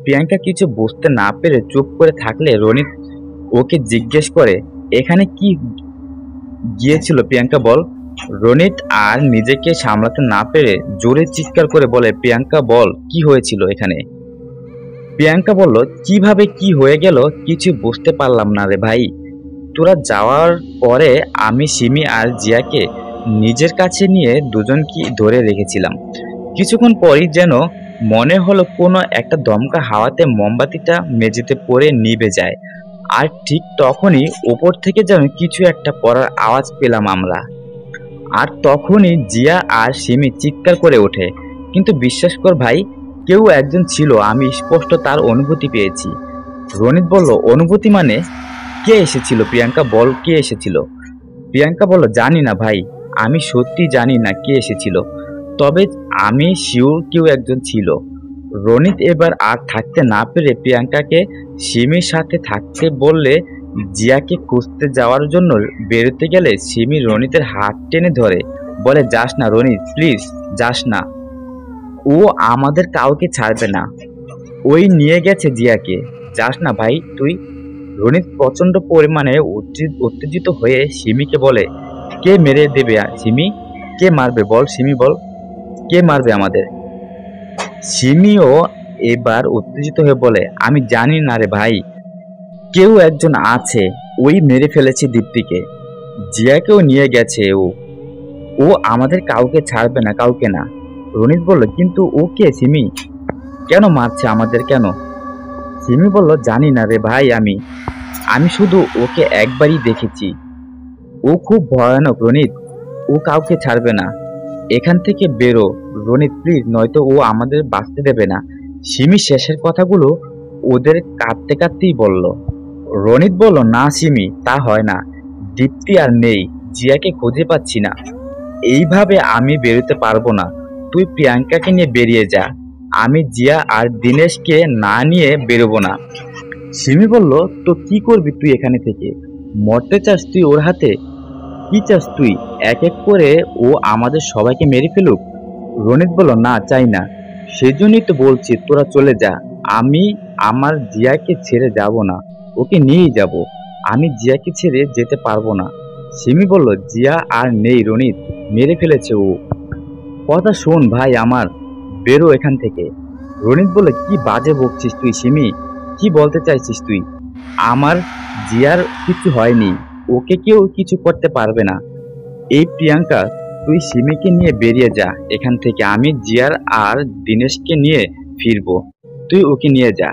প্রিয়াঙ্কা কিছু বুঝতে না পেরে চুপ করে থাকলে রনিত ওকে জিজ্ঞেস করে, এখানে কি গিয়েছিল প্রিয়াঙ্কা বল? রনিত আর নিজেকে সামলাতে না পেরে জোরে চিৎকার করে বলে, প্রিয়াঙ্কা বল কি হয়েছিল এখানে? প্রিয়াঙ্কা বলল, কিভাবে কি হয়ে গেল কিছু বুঝতে পারলাম না রে ভাই। তোরা যাওয়ার পরে আমি সিমি আর জিয়াকে নিজের কাছে নিয়ে দুজনকে ধরে রেখেছিলাম। কিছুক্ষণ পরই যেন মনে হলো কোনো একটা দমকা হাওয়াতে মোমবাতিটা মেঝেতে পড়ে নিভে যায়। আর ঠিক তখনই ওপর থেকে যেন কিছু একটা পড়ার আওয়াজ পেলাম আমরা। আর তখনই জিয়া আর সিমি চিৎকার করে ওঠে। কিন্তু বিশ্বাস কর ভাই, কেউ একজন ছিল, আমি স্পষ্ট তার অনুভূতি পেয়েছি। রনিত বলল, অনুভূতি মানে? কে এসেছিল প্রিয়াঙ্কা বল, কে এসেছিল? প্রিয়াঙ্কা বলল, জানি না ভাই, আমি সত্যি জানি না কে এসেছিল, তবে আমি শিওর কেউ একজন ছিল। রনিত এবার আর থাকতে না পেরে প্রিয়াঙ্কাকে সিমির সাথে থাকতে বললে জিয়াকে খুঁজতে যাওয়ার জন্য বেরোতে গেলে সিমি রনিতের হাত টেনে ধরে বলে, যাস না রনিত, প্লিজ যাস না, ও আমাদের কাউকে ছাড়বে না, ওই নিয়ে গেছে জিয়াকে, যাস না ভাই তুই। রনিত প্রচন্ড পরিমাণে উত্তেজিত হয়ে সিমিকে বলে, কে মেরে দেবে সিমি? কে মারবে বল সিমি, বল কে মারবে আমাদের? সিমিও এবার উত্তেজিত হয়ে বলে, আমি জানি না রে ভাই, কেউ একজন আছে, ওই মেরে ফেলেছে দীপ্তিকে, জিয়াকেও নিয়ে গেছে ও, ও আমাদের কাউকে ছাড়বে না, কাউকে না। রনিত বলল, কিন্তু ও কে সিমি? কেন মারছে আমাদের, কেন? সিমি বলল, জানি না রে ভাই, আমি শুধু ওকে একবারই দেখেছি, ও খুব ভয়ানক রনিত, ও কাউকে ছাড়বে না, এখান থেকে বেরো রনিত প্লিজ, নয়তো ও আমাদের বাঁচতে দেবে না। সিমি শেষের কথাগুলো ওদের কাঁদতে কাঁদতেই বলল। রনিত বলল, না সিমি, তা হয় না, দীপ্তি আর নেই, জিয়াকে খুঁজে পাচ্ছি না, এইভাবে আমি বেরোতে পারবো না, তুই প্রিয়াঙ্কাকে নিয়ে বেরিয়ে যা, আমি জিয়া আর দিনেশকে না নিয়ে বেরোবো না। সিমি বলল, তো কি করবি তুই এখানে থেকে? মরতে চাস তুই ওর হাতে? কি চাস তুই, এক এক করে ও আমাদের সবাইকে মেরে ফেলুক? রনিত বলল, না চাই না, সেজন্যই তো বলছি তোরা চলে যা, আমি আমার জিয়াকে ছেড়ে যাব না, ওকে নিয়েই যাব, আমি জিয়াকে ছেড়ে যেতে পারবো না। সিমি বলল, জিয়া আর নেই রনিত, মেরে ফেলেছে ও। কথা শোন ভাই আমার, বেরো এখান থেকে। রনিত বলল, কি বাজে বকছিস তুই সিমি, কি বলতে চাইছিস তুই? আমার জিয়ার কিছু হয়নি, ওকে কেউ কিছু করতে পারবে না। এই প্রিয়াঙ্কা, তুই সিমিকে নিয়ে বেরিয়ে যা এখান থেকে, আমি জিয়ার আর দিনেশকে নিয়ে ফিরবো, তুই ওকে নিয়ে যা।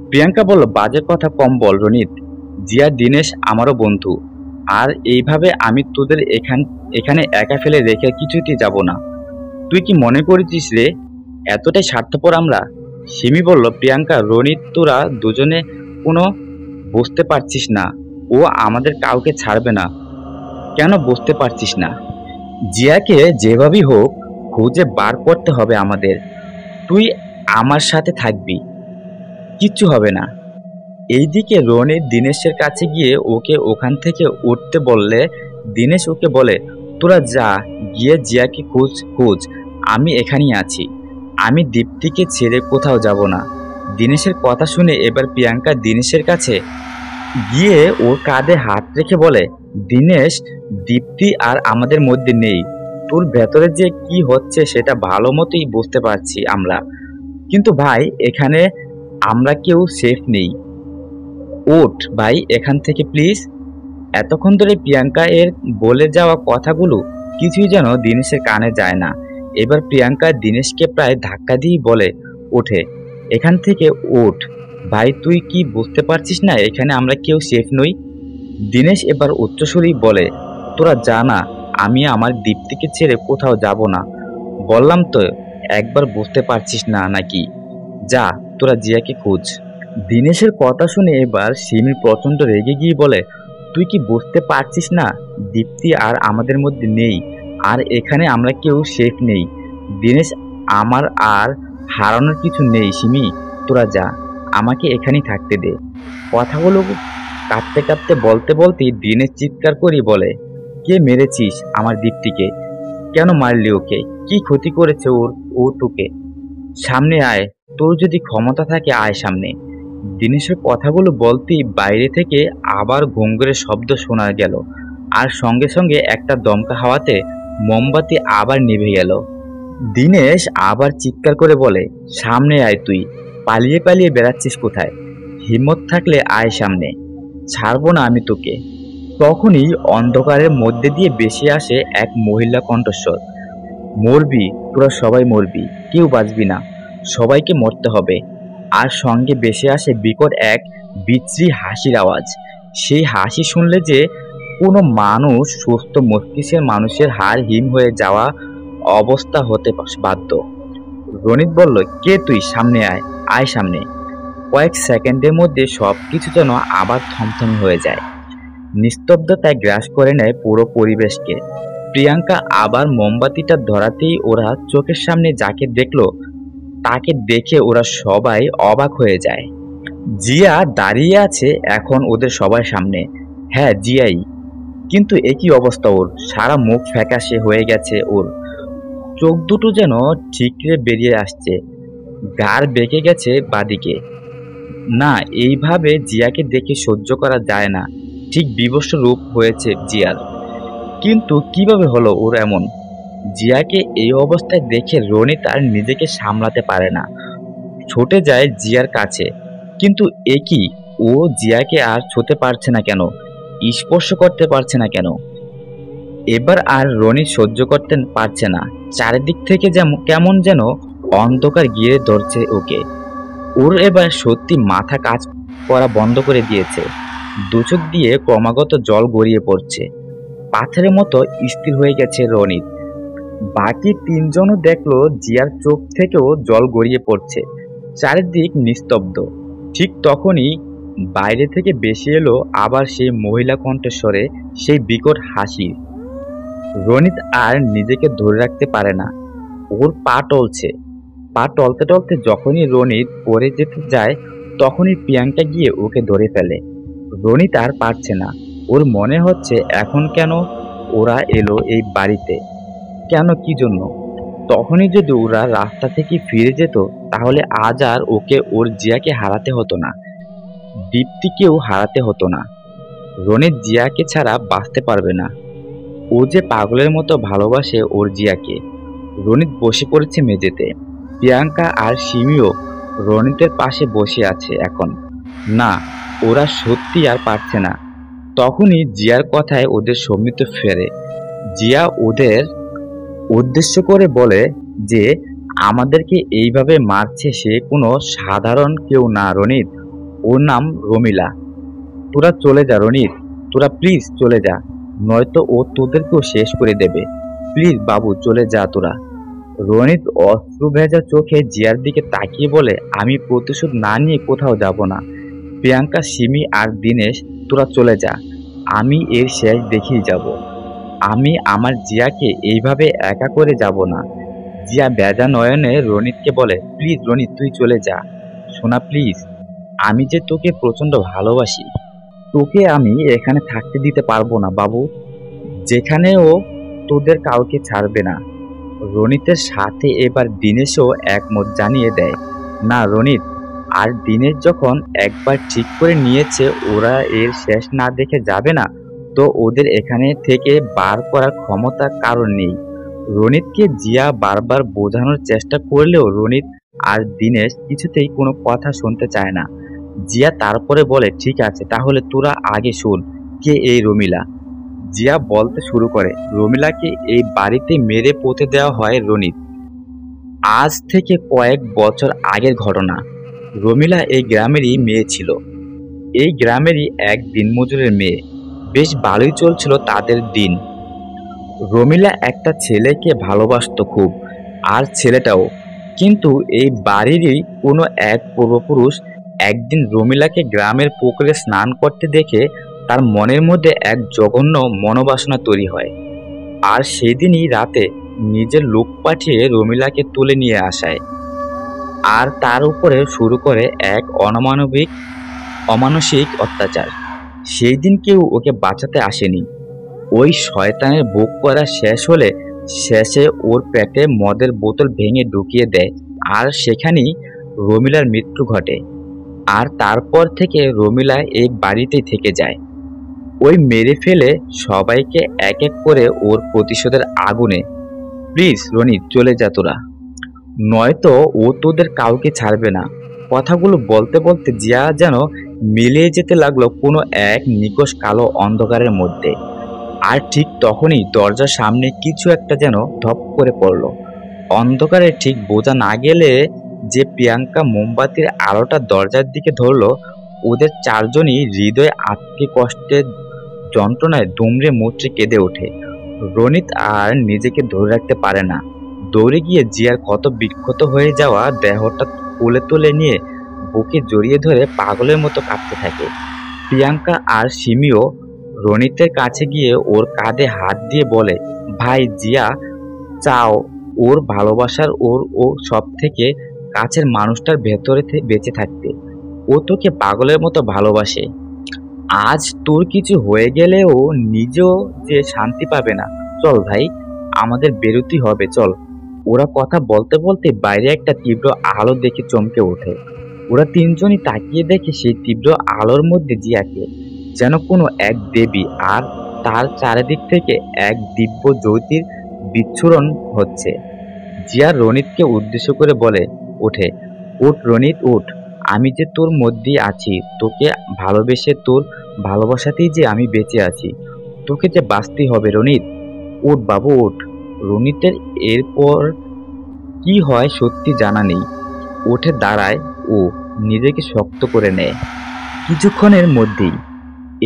প্রিয়াঙ্কা বলল, বাজে কথা কম বল রনিত, জিয়া দিনেশ আমারও বন্ধু, আর এইভাবে আমি তোদের এখানে একা ফেলে রেখে কিছুতেই যাব না। তুই কি মনে করেছিস রে এতটাই স্বার্থপর আমরা? সিমি বলল, প্রিয়াঙ্কা রনিত, তোরা দুজনে কোনো বুঝতে পারছিস না, ও আমাদের কাউকে ছাড়বে না। কেন বুঝতে পারছিস না? জিয়াকে যেভাবেই হোক খুঁজে বার করতে হবে আমাদের, তুই আমার সাথে থাকবি, কিচ্ছু হবে না। এইদিকে রনিত দিনেশের কাছে গিয়ে ওকে ওখান থেকে উঠতে বললে দিনেশ ওকে বলে, তোরা যা, গিয়ে জিয়াকে খোঁজ, আমি এখানেই আছি, আমি দীপ্তিকে ছেড়ে কোথাও যাব না। দিনেশের কথা শুনে এবার প্রিয়াঙ্কা দিনেশের কাছে গিয়ে ওর কাঁধে হাত রেখে বলে, দিনেশ, দীপ্তি আর আমাদের মধ্যে নেই, তোর ভেতরে যে কি হচ্ছে সেটা ভালো মতোই বুঝতে পারছি আমরা, কিন্তু ভাই এখানে আমরা কেউ সেফ নেই, ওঠ ভাই এখান থেকে প্লিজ। এতক্ষণ ধরে প্রিয়াঙ্কা এর বলে যাওয়া কথাগুলো কিছুই যেন দিনেশের কানে যায় না। এবার প্রিয়াঙ্কা দিনেশকে প্রায় ধাক্কা দিয়ে বলে, ওঠে এখান থেকে, ওঠ ভাই, তুই কি বুঝতে পারছিস না এখানে আমরা কেউ সেফ নই? দিনেশ এবার উচ্চস্বরেই বলে, তোরা যা না, আমি আমার দীপ্তিকে ছেড়ে কোথাও যাব না, বললাম তো, একবার বুঝতে পারছিস না নাকি? যা, তোরা জিয়াকে খোঁজ। দিনেশের কথা শুনে এবার সিমি প্রচন্ড রেগে গিয়ে বলে, তুই কি বুঝতে পারছিস না দীপ্তি আর আমাদের মধ্যে নেই, আর এখানে আমরা কেউ সেফ নেই। দিনেশ, আমার আর হারানোর কিছু নেই সিমি, তোরা যা, আমাকে এখানেই থাকতে দে। কথাগুলো কাঁদতে কাঁদতে বলতে বলতে দিনেশ চিৎকার করি বলে, কে মেরেছিস আমার দীপ্তিকে? কেন মারলি ওকে? কি ক্ষতি করেছে ও তোকে? সামনে আয়, তোর যদি ক্ষমতা থাকে আয় সামনে। দিনেশের কথাগুলো বলতেই বাইরে থেকে আবার ঘুঙুরের শব্দ শোনা গেল, আর সঙ্গে সঙ্গে একটা দমকা হাওয়াতে মোমবাতি আবার নিভে গেল। দিনেশ আবার চিৎকার করে বলে, সামনে আয় তুই, পালিয়ে পালিয়ে বেড়াচ্ছিস কোথায়? হিম্মত থাকলে আয় সামনে, ছাড়বো না আমি তোকে। তখনই অন্ধকারের মধ্যে দিয়ে ভেসে আসে এক মহিলা কণ্ঠস্বর, মরবি, তোরা সবাই মরবি, কেউ বাঁচবি না, সবাইকে মরতে হবে। আর সঙ্গে ভেসে আসে বিকট এক বিশ্রী হাসির আওয়াজ। সেই হাসি শুনলে যে কোনো মানুষ, সুস্থ মস্তিষ্কের মানুষের হাড় হিম হয়ে যাওয়া অবস্থা হতে বাধ্য। রনিত বলল, কে তুই? সামনে আয়, আয় সামনে। কয়েক সেকেন্ডের মধ্যে সবকিছু যেন আবার থমথমে হয়ে যায়। নিস্তব্ধতায় গ্রাস করে নেয় পুরো পরিবেশকে। প্রিয়াঙ্কা আবার মোমবাতিটা ধরাতেই ওরা চোখের সামনে যাকে দেখলো তাকে দেখে ওরা সবাই অবাক হয়ে যায়। জিয়া দাঁড়িয়ে আছে এখন ওদের সবার সামনে। হ্যাঁ, জিয়াই। কিন্তু একই অবস্থা ওর, সারা মুখ ফ্যাকাশে হয়ে গেছে ওর, চোখ দুটো যেন ঠিকরে বেরিয়ে আসছে, ঘাড় বেঁকে গেছে বাদিকে। না, এইভাবে জিয়াকে দেখে সহ্য করা যায় না। ঠিক বিভৎস রূপ হয়েছে জিয়ার। কিন্তু কিভাবে হলো ওর এমন? জিয়াকে এই অবস্থায় দেখে রনিত আর নিজেকে সামলাতে পারে না, ছুটে যায় জিয়ার কাছে। কিন্তু একই, ও জিয়াকে আর ছুঁতে পারছে না কেন, স্পর্শ করতে পারছে না কেন? এবার আর রনি সহ্য করতে পারছে না। চারিদিক থেকে যেমন কেমন যেন অন্ধকার ঘিরে ধরছে ওকে। ওর এবার সত্যি মাথা কাজ করা বন্ধ করে দিয়েছে। দুচোখ দিয়ে ক্রমাগত জল গড়িয়ে পড়ছে। পাথরের মতো স্থির হয়ে গেছে রনিত। বাকি তিনজনও দেখলো জিয়ার চোখ থেকেও জল গড়িয়ে পড়ছে। চারিদিক নিস্তব্ধ। ঠিক তখনই বাইরে থেকে ভেসে এলো আবার সেই মহিলা কণ্ঠস্বরে সেই বিকট হাসি। রনিত আর নিজেকে ধরে রাখতে পারে না, ওর পা টলছে। পা টলতে টলতে যখনই রনিত পড়ে যেতে যায় তখনই প্রিয়াঙ্কা গিয়ে ওকে ধরে ফেলে। রনিত আর পারছে না। ওর মনে হচ্ছে এখন কেন ওরা এলো এই বাড়িতে, কেন, কি জন্য? তখনই যদি ওরা রাস্তা থেকে ফিরে যেত তাহলে আজ আর ওকে ওর জিয়াকে হারাতে হতো না, দীপ্তিকেও হারাতে হতো না। রনিত জিয়াকে ছাড়া বাঁচতে পারবে না। ও যে পাগলের মতো ভালোবাসে ওর জিয়াকে। রনিত বসে পড়েছে মেঝেতে। প্রিয়াঙ্কা আর সিমিও রনিতের পাশে বসে আছে এখন। না, ওরা সত্যি আর পারছে না। তখনই জিয়ার কথায় ওদের সম্মিত ফেরে। জিয়া ওদের উদ্দেশ্য করে বলে যে আমাদেরকে এইভাবে মারছে সে কোনো সাধারণ কেউ না রনিত, ওর নাম রমিলা। তোরা চলে যা রনিত, তোরা প্লিজ চলে যা, নয়তো ও তোদেরকেও শেষ করে দেবে। প্লিজ বাবু, চলে যা তোরা। রনিত অশ্রু ভেজা চোখে জিয়ার দিকে তাকিয়ে বলে, আমি প্রতিশোধ না নিয়ে কোথাও যাব না। প্রিয়াঙ্কা, সিমি আর দিনেশ, তোরা চলে যা, আমি এর শেষ দেখেই যাব। আমি আমার জিয়াকে এইভাবে একা করে যাব না। জিয়া বেজা নয়নে রনিতকে বলে, প্লিজ রনিত, তুই চলে যা। সোনা প্লিজ, আমি যে তোকে প্রচন্ড ভালোবাসি, তোকে আমি এখানে থাকতে দিতে পারবো না বাবু। যেখানেও তোদের কাউকে ছাড়বে না। রনিতের সাথে এবার দিনেশও একমত জানিয়ে দেয়, না রনিত আর দিনেশ যখন একবার ঠিক করে নিয়েছে ওরা এর শেষ না দেখে যাবে না, তো ওদের এখানে থেকে বার করার ক্ষমতা কারণ নেই। রনিতকে জিয়া বারবার বোঝানোর চেষ্টা করলেও রনিত আর দিনেশ কিছুতেই কোনো কথা শুনতে চায় না। জিয়া তারপরে বলে, ঠিক আছে তাহলে তোরা আগে শোন, কে এই রমিলা। জিয়া বলতে শুরু করে, রমিলাকে এই বাড়িতে মেরে পুঁতে দেওয়া হয় রনিত। আজ থেকে কয়েক বছর আগের ঘটনা। রমিলা এই গ্রামেরই মেয়ে ছিল। এই গ্রামেরই এক দিনমজুরের মেয়ে। বেশ ভালোই চলছিল তাদের দিন। রমিলা একটা ছেলেকে ভালোবাসতো খুব, আর ছেলেটাও। কিন্তু এই বাড়িরই কোনো এক পূর্বপুরুষ একদিন রমিলাকে গ্রামের পুকুরে স্নান করতে দেখে তার মনের মধ্যে এক জঘন্য মনোবাসনা তৈরি হয়। আর সেদিনই রাতে নিজের লোক পাঠিয়ে রমিলাকে তুলে নিয়ে আসায়। আর তার উপরে শুরু করে এক অমানসিক অত্যাচার। সেই দিন কেউ ওকে বাঁচাতে আসেনি। ওই শয়তানের বুক করা শেষ হলে শেষে ওর পেটে মদের বোতল ভেঙে ঢুকিয়ে দেয়, আর সেখানেই রমিলার মৃত্যু ঘটে। আর তারপর থেকে রমিলা এই বাড়িতেই থেকে যায়। ওই মেরে ফেলে সবাইকে এক এক করে ওর প্রতিশোধের আগুনে। প্লিজ রনিত, চলে যা তোরা, নয়তো ও তোদের কাউকে ছাড়বে না। কথাগুলো বলতে বলতে জিয়া যেন মিলিয়ে যেতে লাগলো কোনো এক নিকষ কালো অন্ধকারের মধ্যে। আর ঠিক তখনই দরজার সামনে কিছু একটা যেন ধপ করে পড়ল। অন্ধকারে ঠিক বোঝা না গেলে যে প্রিয়াঙ্কা মোমবাতির আলোটা দরজার দিকে ধরলো, ওদের চারজনই হৃদয়ে আটকে কষ্টের যন্ত্রণায় দুমড়ে মুচড়ে কেঁদে ওঠে। রনিত আর নিজেকে ধরে রাখতে পারে না, দৌড়ে গিয়ে জিয়ার ক্ষত বিক্ষত হয়ে যাওয়া দেহটা কোলে তুলে নিয়ে বুকে জড়িয়ে ধরে পাগলের মতো কাঁদতে থাকে। প্রিয়াঙ্কা আর সিমিও রনিতের কাছে গিয়ে ওর কাঁধে হাত দিয়ে বলে, ভাই জিয়া চাও ওর ভালোবাসার, ও সব থেকে কাছের মানুষটার ভেতরে বেঁচে থাকতে। ও তোকে পাগলের মতো ভালোবাসে। আজ তোর কিছু হয়ে গেলেও নিজেও যে শান্তি পাবে না। চল ভাই, আমাদের বেরোতেই হবে, চল। ওরা কথা বলতে বলতে বাইরে একটা তীব্র আলো দেখে চমকে ওঠে। ওরা তিনজনই তাকিয়ে দেখে সেই তীব্র আলোর মধ্যে জিয়াকে, যেন কোনো এক দেবী, আর তার চারিদিক থেকে এক দিব্য জ্যোতির বিচ্ছুরণ হচ্ছে। জিয়া রনিতকে উদ্দেশ্য করে বলে ওঠে, উঠ রনিত উঠ, আমি যে তোর মধ্যেই আছি, তোকে ভালোবেসে তোর ভালোবাসাতেই যে আমি বেঁচে আছি, তোকে যে বাঁচতেই হবে রনিত, উঠ বাবু উঠ। রনিতের এরপর কি হয় সত্যি জানা নেই। উঠে দাঁড়ায় ও নিজেকে শক্ত করে নেয়। কিছুক্ষণের মধ্যেই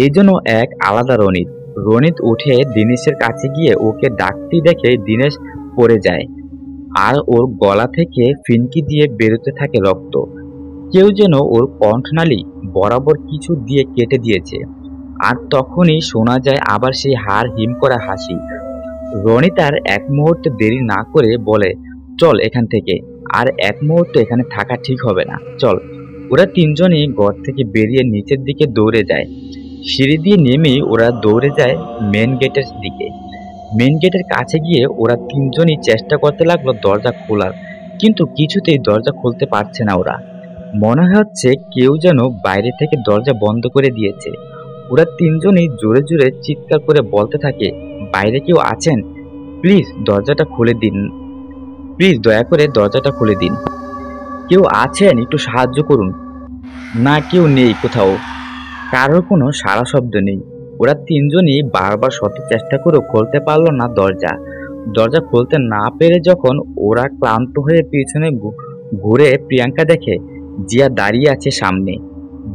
এই জন্য এক আলাদা রনিত। রনিত উঠে দিনেশের কাছে গিয়ে ওকে ডাকতে দেখে দিনেশ পড়ে যায়, আর ওর গলা থেকে ফিনকি দিয়ে বেরোতে থাকে রক্ত। কেউ যেন ওর কণ্ঠনালী বরাবর কিছু দিয়ে কেটে দিয়েছে। আর তখনই শোনা যায় আবার সেই হাড় হিম করা হাসি। রনিত আর এক মুহূর্তে দেরি না করে বলে, চল এখান থেকে, আর এক মুহূর্তে এখানে থাকা ঠিক হবে না, চল। ওরা তিনজনই ঘর থেকে বেরিয়ে নিচের দিকে দৌড়ে যায়। সিঁড়ি দিয়ে নেমেই ওরা দৌড়ে যায় মেন গেটের দিকে। মেন গেটের কাছে গিয়ে ওরা তিনজনই চেষ্টা করতে লাগলো দরজা খোলার, কিন্তু কিছুতেই দরজা খুলতে পারছে না ওরা। মনে হচ্ছে কেউ যেন বাইরে থেকে দরজা বন্ধ করে দিয়েছে। ওরা তিনজনই জোরে জোরে চিৎকার করে বলতে থাকে, বাইরে কেউ আছেন? প্লিজ দরজাটা খুলে দিন, প্লিজ দয়া করে দরজাটা খুলে দিন, কেউ আছেন? একটু সাহায্য করুন। না, কেউ নেই কোথাও, কারোর কোনো সাড়া শব্দ নেই। ওরা তিনজনই বারবার শত চেষ্টা করেও খুলতে পারলো না দরজা। দরজা খুলতে না পেরে যখন ওরা ক্লান্ত হয়ে পিছনে ঘুরে প্রিয়াঙ্কা দেখে জিয়া দাঁড়িয়ে আছে সামনে।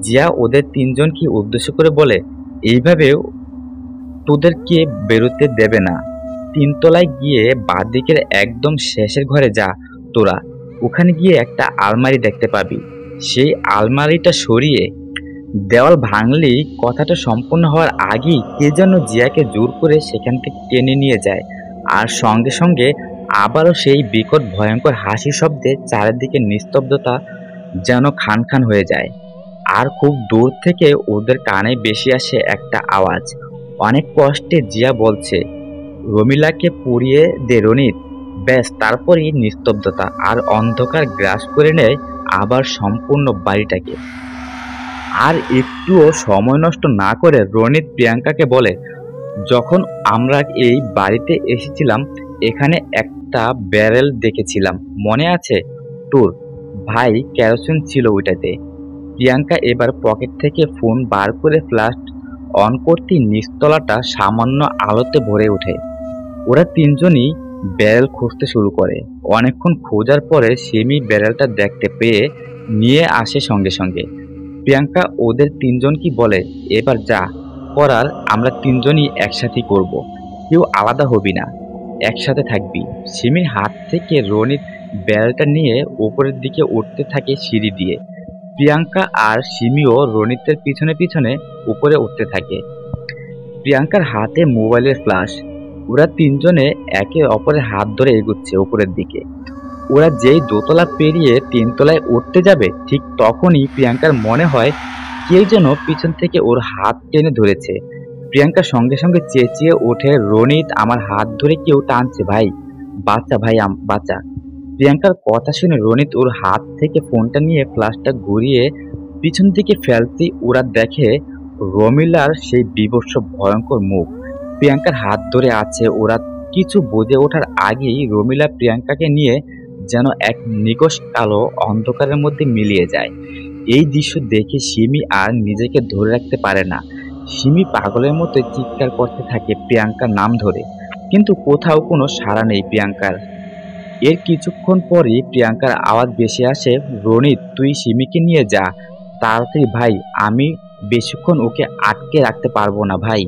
জিয়া ওদের তিনজনকে উদ্দেশ্য করে বলে, এইভাবে তোদেরকে বেরোতে দেবে না। তিনতলায় গিয়ে বাঁদিকের একদম শেষের ঘরে যা তোরা, ওখানে গিয়ে একটা আলমারি দেখতে পাবি। সেই আলমারিটা সরিয়ে দেওয়াল ভাঙলেই কথাটা সম্পূর্ণ হওয়ার আগেই কে যেন জিয়াকে জোর করে সেখান থেকে টেনে নিয়ে যায়। আর সঙ্গে সঙ্গে আবারও সেই বিকট ভয়ঙ্কর হাসি শব্দে চারিদিকে নিস্তব্ধতা যেন খান খান হয়ে যায়। আর খুব দূর থেকে ওদের কানে বেশি আসে একটা আওয়াজ। অনেক কষ্টে জিয়া বলছে, রমিলাকে পুড়িয়ে দে রনিত। ব্যাস, তারপরই নিস্তব্ধতা আর অন্ধকার গ্রাস করে নেয় আবার সম্পূর্ণ বাড়িটাকে। আর একটুও সময় নষ্ট না করে রনিত প্রিয়াঙ্কাকে বলে, যখন আমরা এই বাড়িতে এসেছিলাম এখানে একটা ব্যারেল দেখেছিলাম, মনে আছে তোর? ভাই, কেরোসিন ছিল ওইটাতে। প্রিয়াঙ্কা এবার পকেট থেকে ফোন বার করে ফ্ল্যাশ অন করতেই নিচতলাটা সামান্য আলোতে ভরে ওঠে। ওরা তিনজনই ব্যারেল খুঁজতে শুরু করে। অনেকক্ষণ খোঁজার পরে সিমি ব্যারেলটা দেখতে পেয়ে নিয়ে আসে সঙ্গে সঙ্গে। প্রিয়াঙ্কা ওদের তিনজনকে বলে, এবার যা করার আমরা তিনজনই একসাথেই করব, কেউ আলাদা হবি না, একসাথে থাকবি। সিমির হাত থেকে রনিত ব্যারেলটা নিয়ে উপরের দিকে উঠতে থাকে সিঁড়ি দিয়ে। প্রিয়াঙ্কা আর সিমিও রনিতের পিছনে পিছনে উপরে উঠতে থাকে। প্রিয়াঙ্কার হাতে মোবাইলের ফ্ল্যাশ। ওরা তিনজনে একে অপরের হাত ধরে এগোচ্ছে উপরের দিকে। ওরা যেই দোতলা পেরিয়ে তিনতলায় উঠতে যাবে ঠিক তখনই প্রিয়াঙ্কার মনে হয় কেউ যেন পিছন থেকে ওর হাত টেনে ধরেছে। প্রিয়াঙ্কা সঙ্গে সঙ্গে চেঁচিয়ে ওঠে, রনিত, আমার হাত ধরে কেউ টানছে, ভাই বাচ্চা, ভাই বাচ্চা। প্রিয়াঙ্কার কথা শুনে রনিত ওর হাত থেকে ফোনটা নিয়ে ফ্ল্যাশটা ঘুরিয়ে পিছন দিকে ফেলতেই ওরা দেখে রমিলার সেই বীভৎস ভয়ঙ্কর মুখ। প্রিয়াঙ্কার হাত ধরে আছে ওরা। কিছু বুঝে ওঠার আগেই রমিলা প্রিয়াঙ্কাকে নিয়ে যেন এক নিকষ কালো অন্ধকারের মধ্যে মিলিয়ে যায়। এই দৃশ্য দেখে সিমি আর নিজেকে ধরে রাখতে পারে না। সিমি পাগলের মতো চিৎকার করতে থাকে প্রিয়াঙ্কার নাম ধরে, কিন্তু কোথাও কোনো সাড়া নেই প্রিয়াঙ্কার। এর কিছুক্ষণ পরই প্রিয়াঙ্কার আওয়াজ ভেসে আসে, রনিত তুই সিমিকে নিয়ে যা তাড়াতাড়ি ভাই, আমি বেশিক্ষণ ওকে আটকে রাখতে পারবো না ভাই।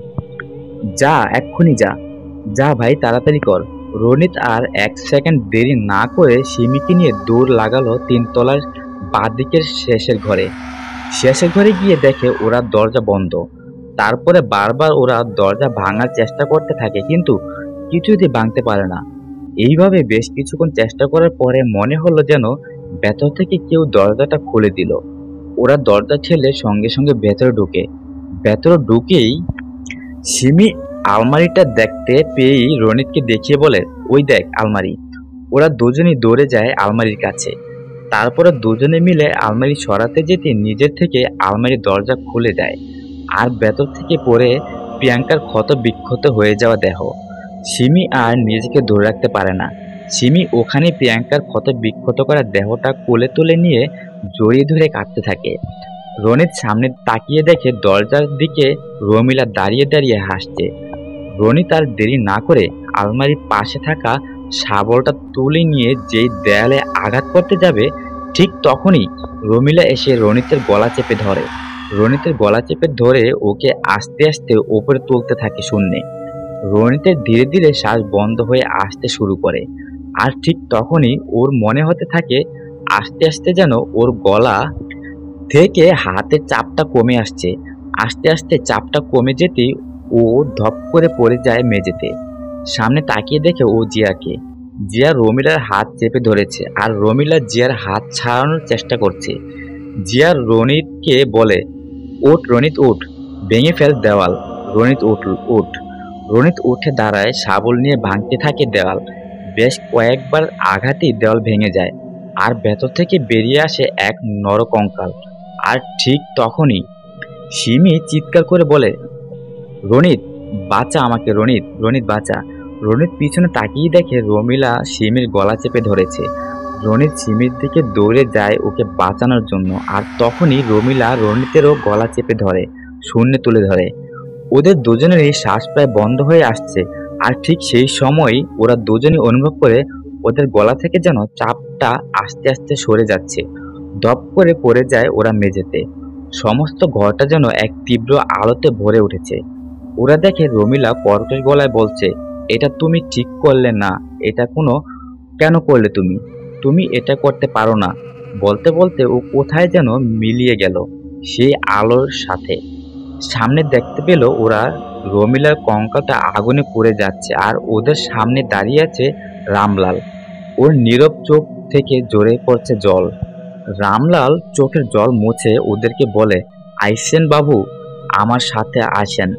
যা, এক্ষুনি যা, যা ভাই তাড়াতাড়ি কর। রনিত আর এক সেকেন্ড দেরি না করে সিমিকে নিয়ে দৌড় লাগালো তিনতলার বাঁদিকের শেষের ঘরে গিয়ে দেখে ওরা দরজা বন্ধ। তারপরে বারবার ওরা দরজা ভাঙার চেষ্টা করতে থাকে, কিন্তু কিছুতেই ভাঙতে পারে না। এইভাবে বেশ কিছুক্ষণ চেষ্টা করার পরে মনে হলো যেন ভেতর থেকে কেউ দরজাটা খুলে দিল। ওরা দরজা ঠেলে সঙ্গে সঙ্গে ভেতরে ঢুকেই সিমি আলমারিটা দেখতে পেয়েই রনিতকে দেখিয়ে বলে, ওই দেখ আলমারি। ওরা দুজনেই দৌড়ে যায় আলমারির কাছে। তারপরে দুজনে মিলে আলমারি সরাতে যেতে নিজের থেকে আলমারির দরজা খুলে দেয়, আর ভেতর থেকে পড়ে প্রিয়াঙ্কার ক্ষত বিক্ষত হয়ে যাওয়া দেহ। সিমি আর নিজেকে ধরে রাখতে পারে না। সিমি ওখানে প্রিয়াঙ্কার ক্ষত বিক্ষত করা দেহটা কোলে তুলে নিয়ে জড়িয়ে ধরে কাঁদতে থাকে। রনিত সামনে তাকিয়ে দেখে দরজার দিকে রমিলা দাঁড়িয়ে দাঁড়িয়ে হাসছে। রনিত আর দেরি না করে আলমারির পাশে থাকা শাবলটা তুলে নিয়ে যেই দেয়ালে আঘাত করতে যাবে, ঠিক তখনই রমিলা এসে রনিতের গলা চেপে ধরে ওকে আস্তে আস্তে ওপরে তুলতে থাকে শূন্যে। রনিতের ধীরে ধীরে শ্বাস বন্ধ হয়ে আসতে শুরু করে, আর ঠিক তখনই ওর মনে হতে থাকে আস্তে আস্তে যেন ওর গলা থেকে হাতের চাপটা কমে আসছে। আস্তে আস্তে চাপটা কমে যেতেই ও ধপ করে পড়ে যায় মেঝেতে। সামনে তাকিয়ে দেখে ও জিয়াকে। জিয়া রমিলার হাত চেপে ধরেছে, আর রমিলা জিয়ার হাত ছাড়ানোর চেষ্টা করছে। জিয়া রনিতকে বলে, ওঠ রনিত ওঠ, ভেঙে ফেল দেওয়াল। রনিত ওঠ। রনিত উঠে দাঁড়ায়, শাবল নিয়ে ভাঙতে থাকে দেওয়াল। বেশ কয়েকবার আঘাতেই দেওয়াল ভেঙে যায়, আর ভেতর থেকে বেরিয়ে আসে এক নরকঙ্কাল। আর ঠিক তখনই সিমি চিৎকার করে বলে, রনিত বাঁচা আমাকে, রনিত বাঁচা। রনিত পিছনে তাকিয়ে দেখে রমিলা সিমির গলা চেপে ধরেছে। রনিত সিমির দিকে দৌড়ে যায় ওকে বাঁচানোর জন্য, আর তখনই রমিলা রনিতেরও গলা চেপে ধরে, শূন্যে তুলে ধরে। ওদের দুজনেরই শ্বাস প্রায় বন্ধ হয়ে আসছে, আর ঠিক সেই সময়ই ওরা দুজনই অনুভব করে ওদের গলা থেকে যেন চাপটা আস্তে আস্তে সরে যাচ্ছে। দপ করে পড়ে যায় ওরা মেঝেতে। সমস্ত ঘরটা যেন এক তীব্র আলোতে ভরে উঠেছে। ওরা দেখে রমিলা কর্কশ গলায় বলছে, এটা তুমি ঠিক করলে না, এটা কেন করলে তুমি এটা করতে পারো না। বলতে বলতে ও কোথায় যেন মিলিয়ে গেল সেই আলোর সাথে। সামনে দেখতে পেল ওরা রমিলার কঙ্কালটা আগুনে পুড়ে যাচ্ছে, আর ওদের সামনে দাঁড়িয়ে আছে রামলাল। ওর নীরব চোখ থেকে ঝরে পড়ছে জল। রামলাল চোখের জল মুছে ওদেরকে বলে, আইসেন বাবু, আমার সাথে আসেন।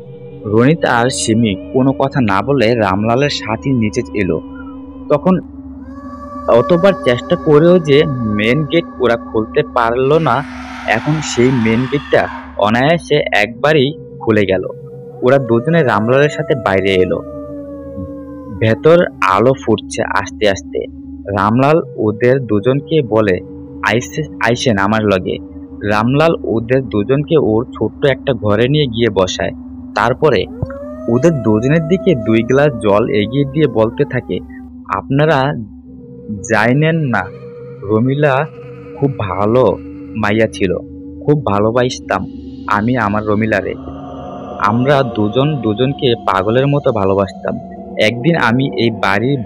রনিত আর সিমি কোনো কথা না বলে রামলালের সাথে নিচে এলো। তখন অতবার চেষ্টা করেও যে মেন গেট ওরা খুলতে পারলো না। এখন সেই মেন গেটটা অনায়াসে একবারই খুলে গেল। ওরা দুজনে রামলালের সাথে বাইরে এলো। ভেতর আলো ফুটছে আস্তে আস্তে। রামলাল ওদের দুজনকে বলে, আইসেন আমার লগে। রামলাল ওদের দুজনকে ওর ছোট্ট একটা ঘরে নিয়ে গিয়ে বসায়। তারপরে ওদের দুজনের দিকে 2 গ্লাস জল এগিয়ে দিয়ে বলতে থাকে, আপনারা জানেন না, রমিলা খুব ভালো মাইয়া ছিল, খুব ভালোবাসতাম আমি আমার রমিলারে। আমরা দুজনকে পাগলের মতো ভালোবাসতাম। একদিন আমি এই বাড়ির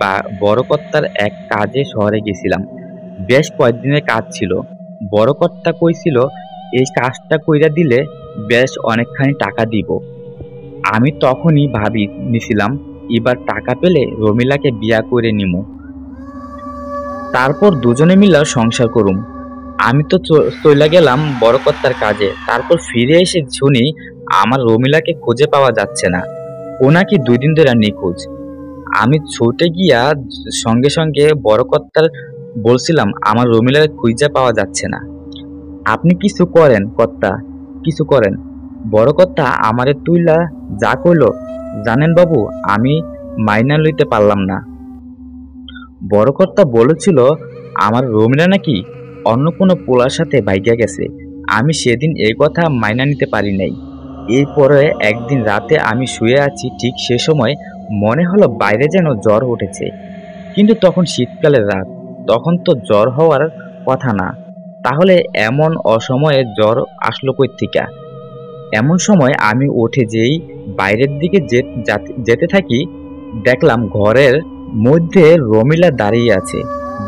বড় কর্তার এক কাজে শহরে গেছিলাম। বেশ কয়েকদিনের কাজ ছিল। বড় কর্তা কইছিল এই কাজটা কইরা দিলে বেশ অনেকখানি টাকা দিব। আমি তখনই ভাবি নিছিলাম এবার টাকা পেলে রমিলাকে বিয়া করে নিমু, তারপর দুজনে মিলা সংসার করুম। আমি তো চইলা গেলাম বড় কর্তার কাজে। তারপর ফিরে এসে শুনি আমার রমিলাকে খুঁজে পাওয়া যাচ্ছে না, ও নাকি 2 দিন ধরে নিখোঁজ। আমি ছুটে গিয়া সঙ্গে সঙ্গে বড় কর্তার বলছিলাম আমার রমিলাকে খুঁজে পাওয়া যাচ্ছে না। আপনি কিছু করেন কর্তা, কিছু করেন। বড় কর্তা আমারে তুইলা যা কইল, জানেন বাবু, আমি মাইনা লইতে পারলাম না। বড় কর্তা বলেছিল আমার রমিলা নাকি অন্য কোনো পোলার সাথে ভাইগা গেছে। আমি সেদিন এই কথা মাইনা নিতে পারি নাই। এরপরে একদিন রাতে আমি শুয়ে আছি, ঠিক সে সময় মনে হলো বাইরে যেন জ্বর উঠেছে। কিন্তু তখন শীতকালের রাত, তখন তো জ্বর হওয়ার কথা না। তাহলে এমন অসময়ে জ্বর আসলো কই থিকা? এমন সময় আমি উঠে যেই বাইরের দিকে যেতে থাকি, দেখলাম ঘরের মধ্যে রমিলা দাঁড়িয়ে আছে।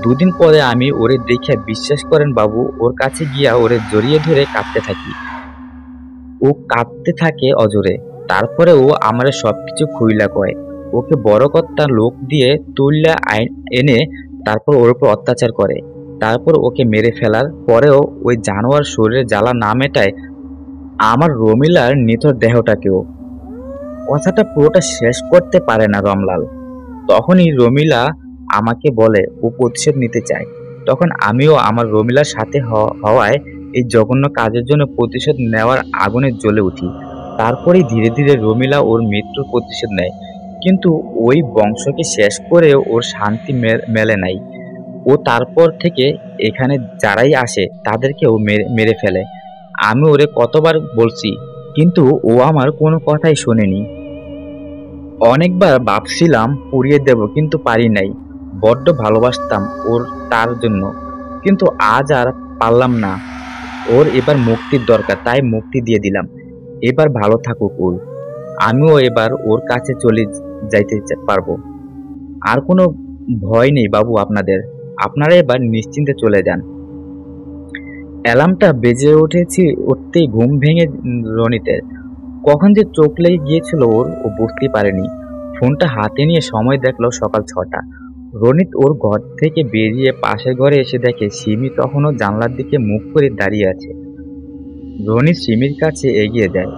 দুদিন পরে আমি ওরে দেখে, বিশ্বাস করেন বাবু, ওর কাছে গিয়া ওরে জড়িয়ে ধরে কাঁদতে থাকি। ও কাঁদতে থাকে অজরে। তারপরে ও আমারে সবকিছু খুইলা কয়। ওকে বড় কর্তা লোক দিয়ে তুইলা এনে তারপর ওর উপর অত্যাচার করে। তারপর ওকে মেরে ফেলার পরেও ওই জানোয়ার শরীরে জ্বালা না মেটায় আমার রমিলার নিথর দেহটাকেও। কথাটা পুরোটা শেষ করতে পারে না রমলাল। তখনই রমিলা আমাকে বলে ও প্রতিশোধ নিতে চায়। তখন আমিও আমার রমিলার সাথে হওয়ায় এই জঘন্য কাজের জন্য প্রতিশোধ নেওয়ার আগুনে জ্বলে উঠি। তারপরেই ধীরে ধীরে রমিলা ওর মৃত্যুর প্রতিশোধ নেয়। কিন্তু ওই বংশকে শেষ করে ওর শান্তি মেলে নাই। ও তারপর থেকে এখানে যারাই আসে তাদেরকে ও মেরে ফেলে। আমি ওরে কতবার বলছি, কিন্তু ও আমার কোনো কথাই শোনেনি। অনেকবার ভাবছিলাম পুড়িয়ে দেব, কিন্তু পারি নাই। বড্ড ভালোবাসতাম ওর তার জন্য, কিন্তু আজ আর পারলাম না। ওর এবার মুক্তির দরকার, তাই মুক্তি দিয়ে দিলাম। এবার ভালো থাকুক ওর। আমিও এবার ওর কাছে চলে যাইতে পারবো। আর কোনো ভয় নেই বাবু আপনাদের। আপনারা এবার নিশ্চিন্তে চলে যান। অ্যালার্মটা বেজে উঠতেই ঘুম ভেঙে রনিতের। কখন যে চোখ লেগে গিয়েছিল ওর, ও বুঝতেই পারেনি। ফোনটা হাতে নিয়ে সময় দেখলো সকাল 6টা। রনিত ওর ঘর থেকে বেরিয়ে পাশের ঘরে এসে দেখে সিমি তখনও জানলার দিকে মুখ করে দাঁড়িয়ে আছে। রনিত সিমির কাছে এগিয়ে যায়,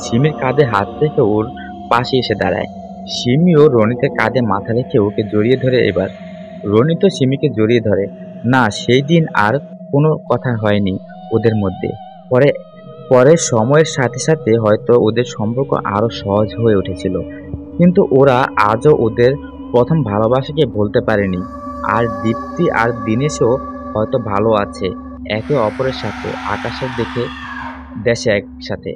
সিমির কাঁধে হাত রেখে ওর পাশে এসে দাঁড়ায়। সিমিও রনিতের কাঁধে মাথা রেখে ওকে জড়িয়ে ধরে। এবার রনিতও সিমিকে জড়িয়ে ধরে। না, সেই দিন আর কোনো কথা হয়নি ওদের মধ্যে। পরে পরে সময়ের সাথে সাথে হয়তো ওদের সম্পর্ক আরো সহজ হয়ে উঠেছিল, কিন্তু ওরা আজও ওদের প্রথম ভালোবাসাকে ভুলতে পারেনি। আর দীপ্তি আর দিনেশও হয়তো ভালো আছে একে অপরের সাথে, আকাশের দেশে একসাথে।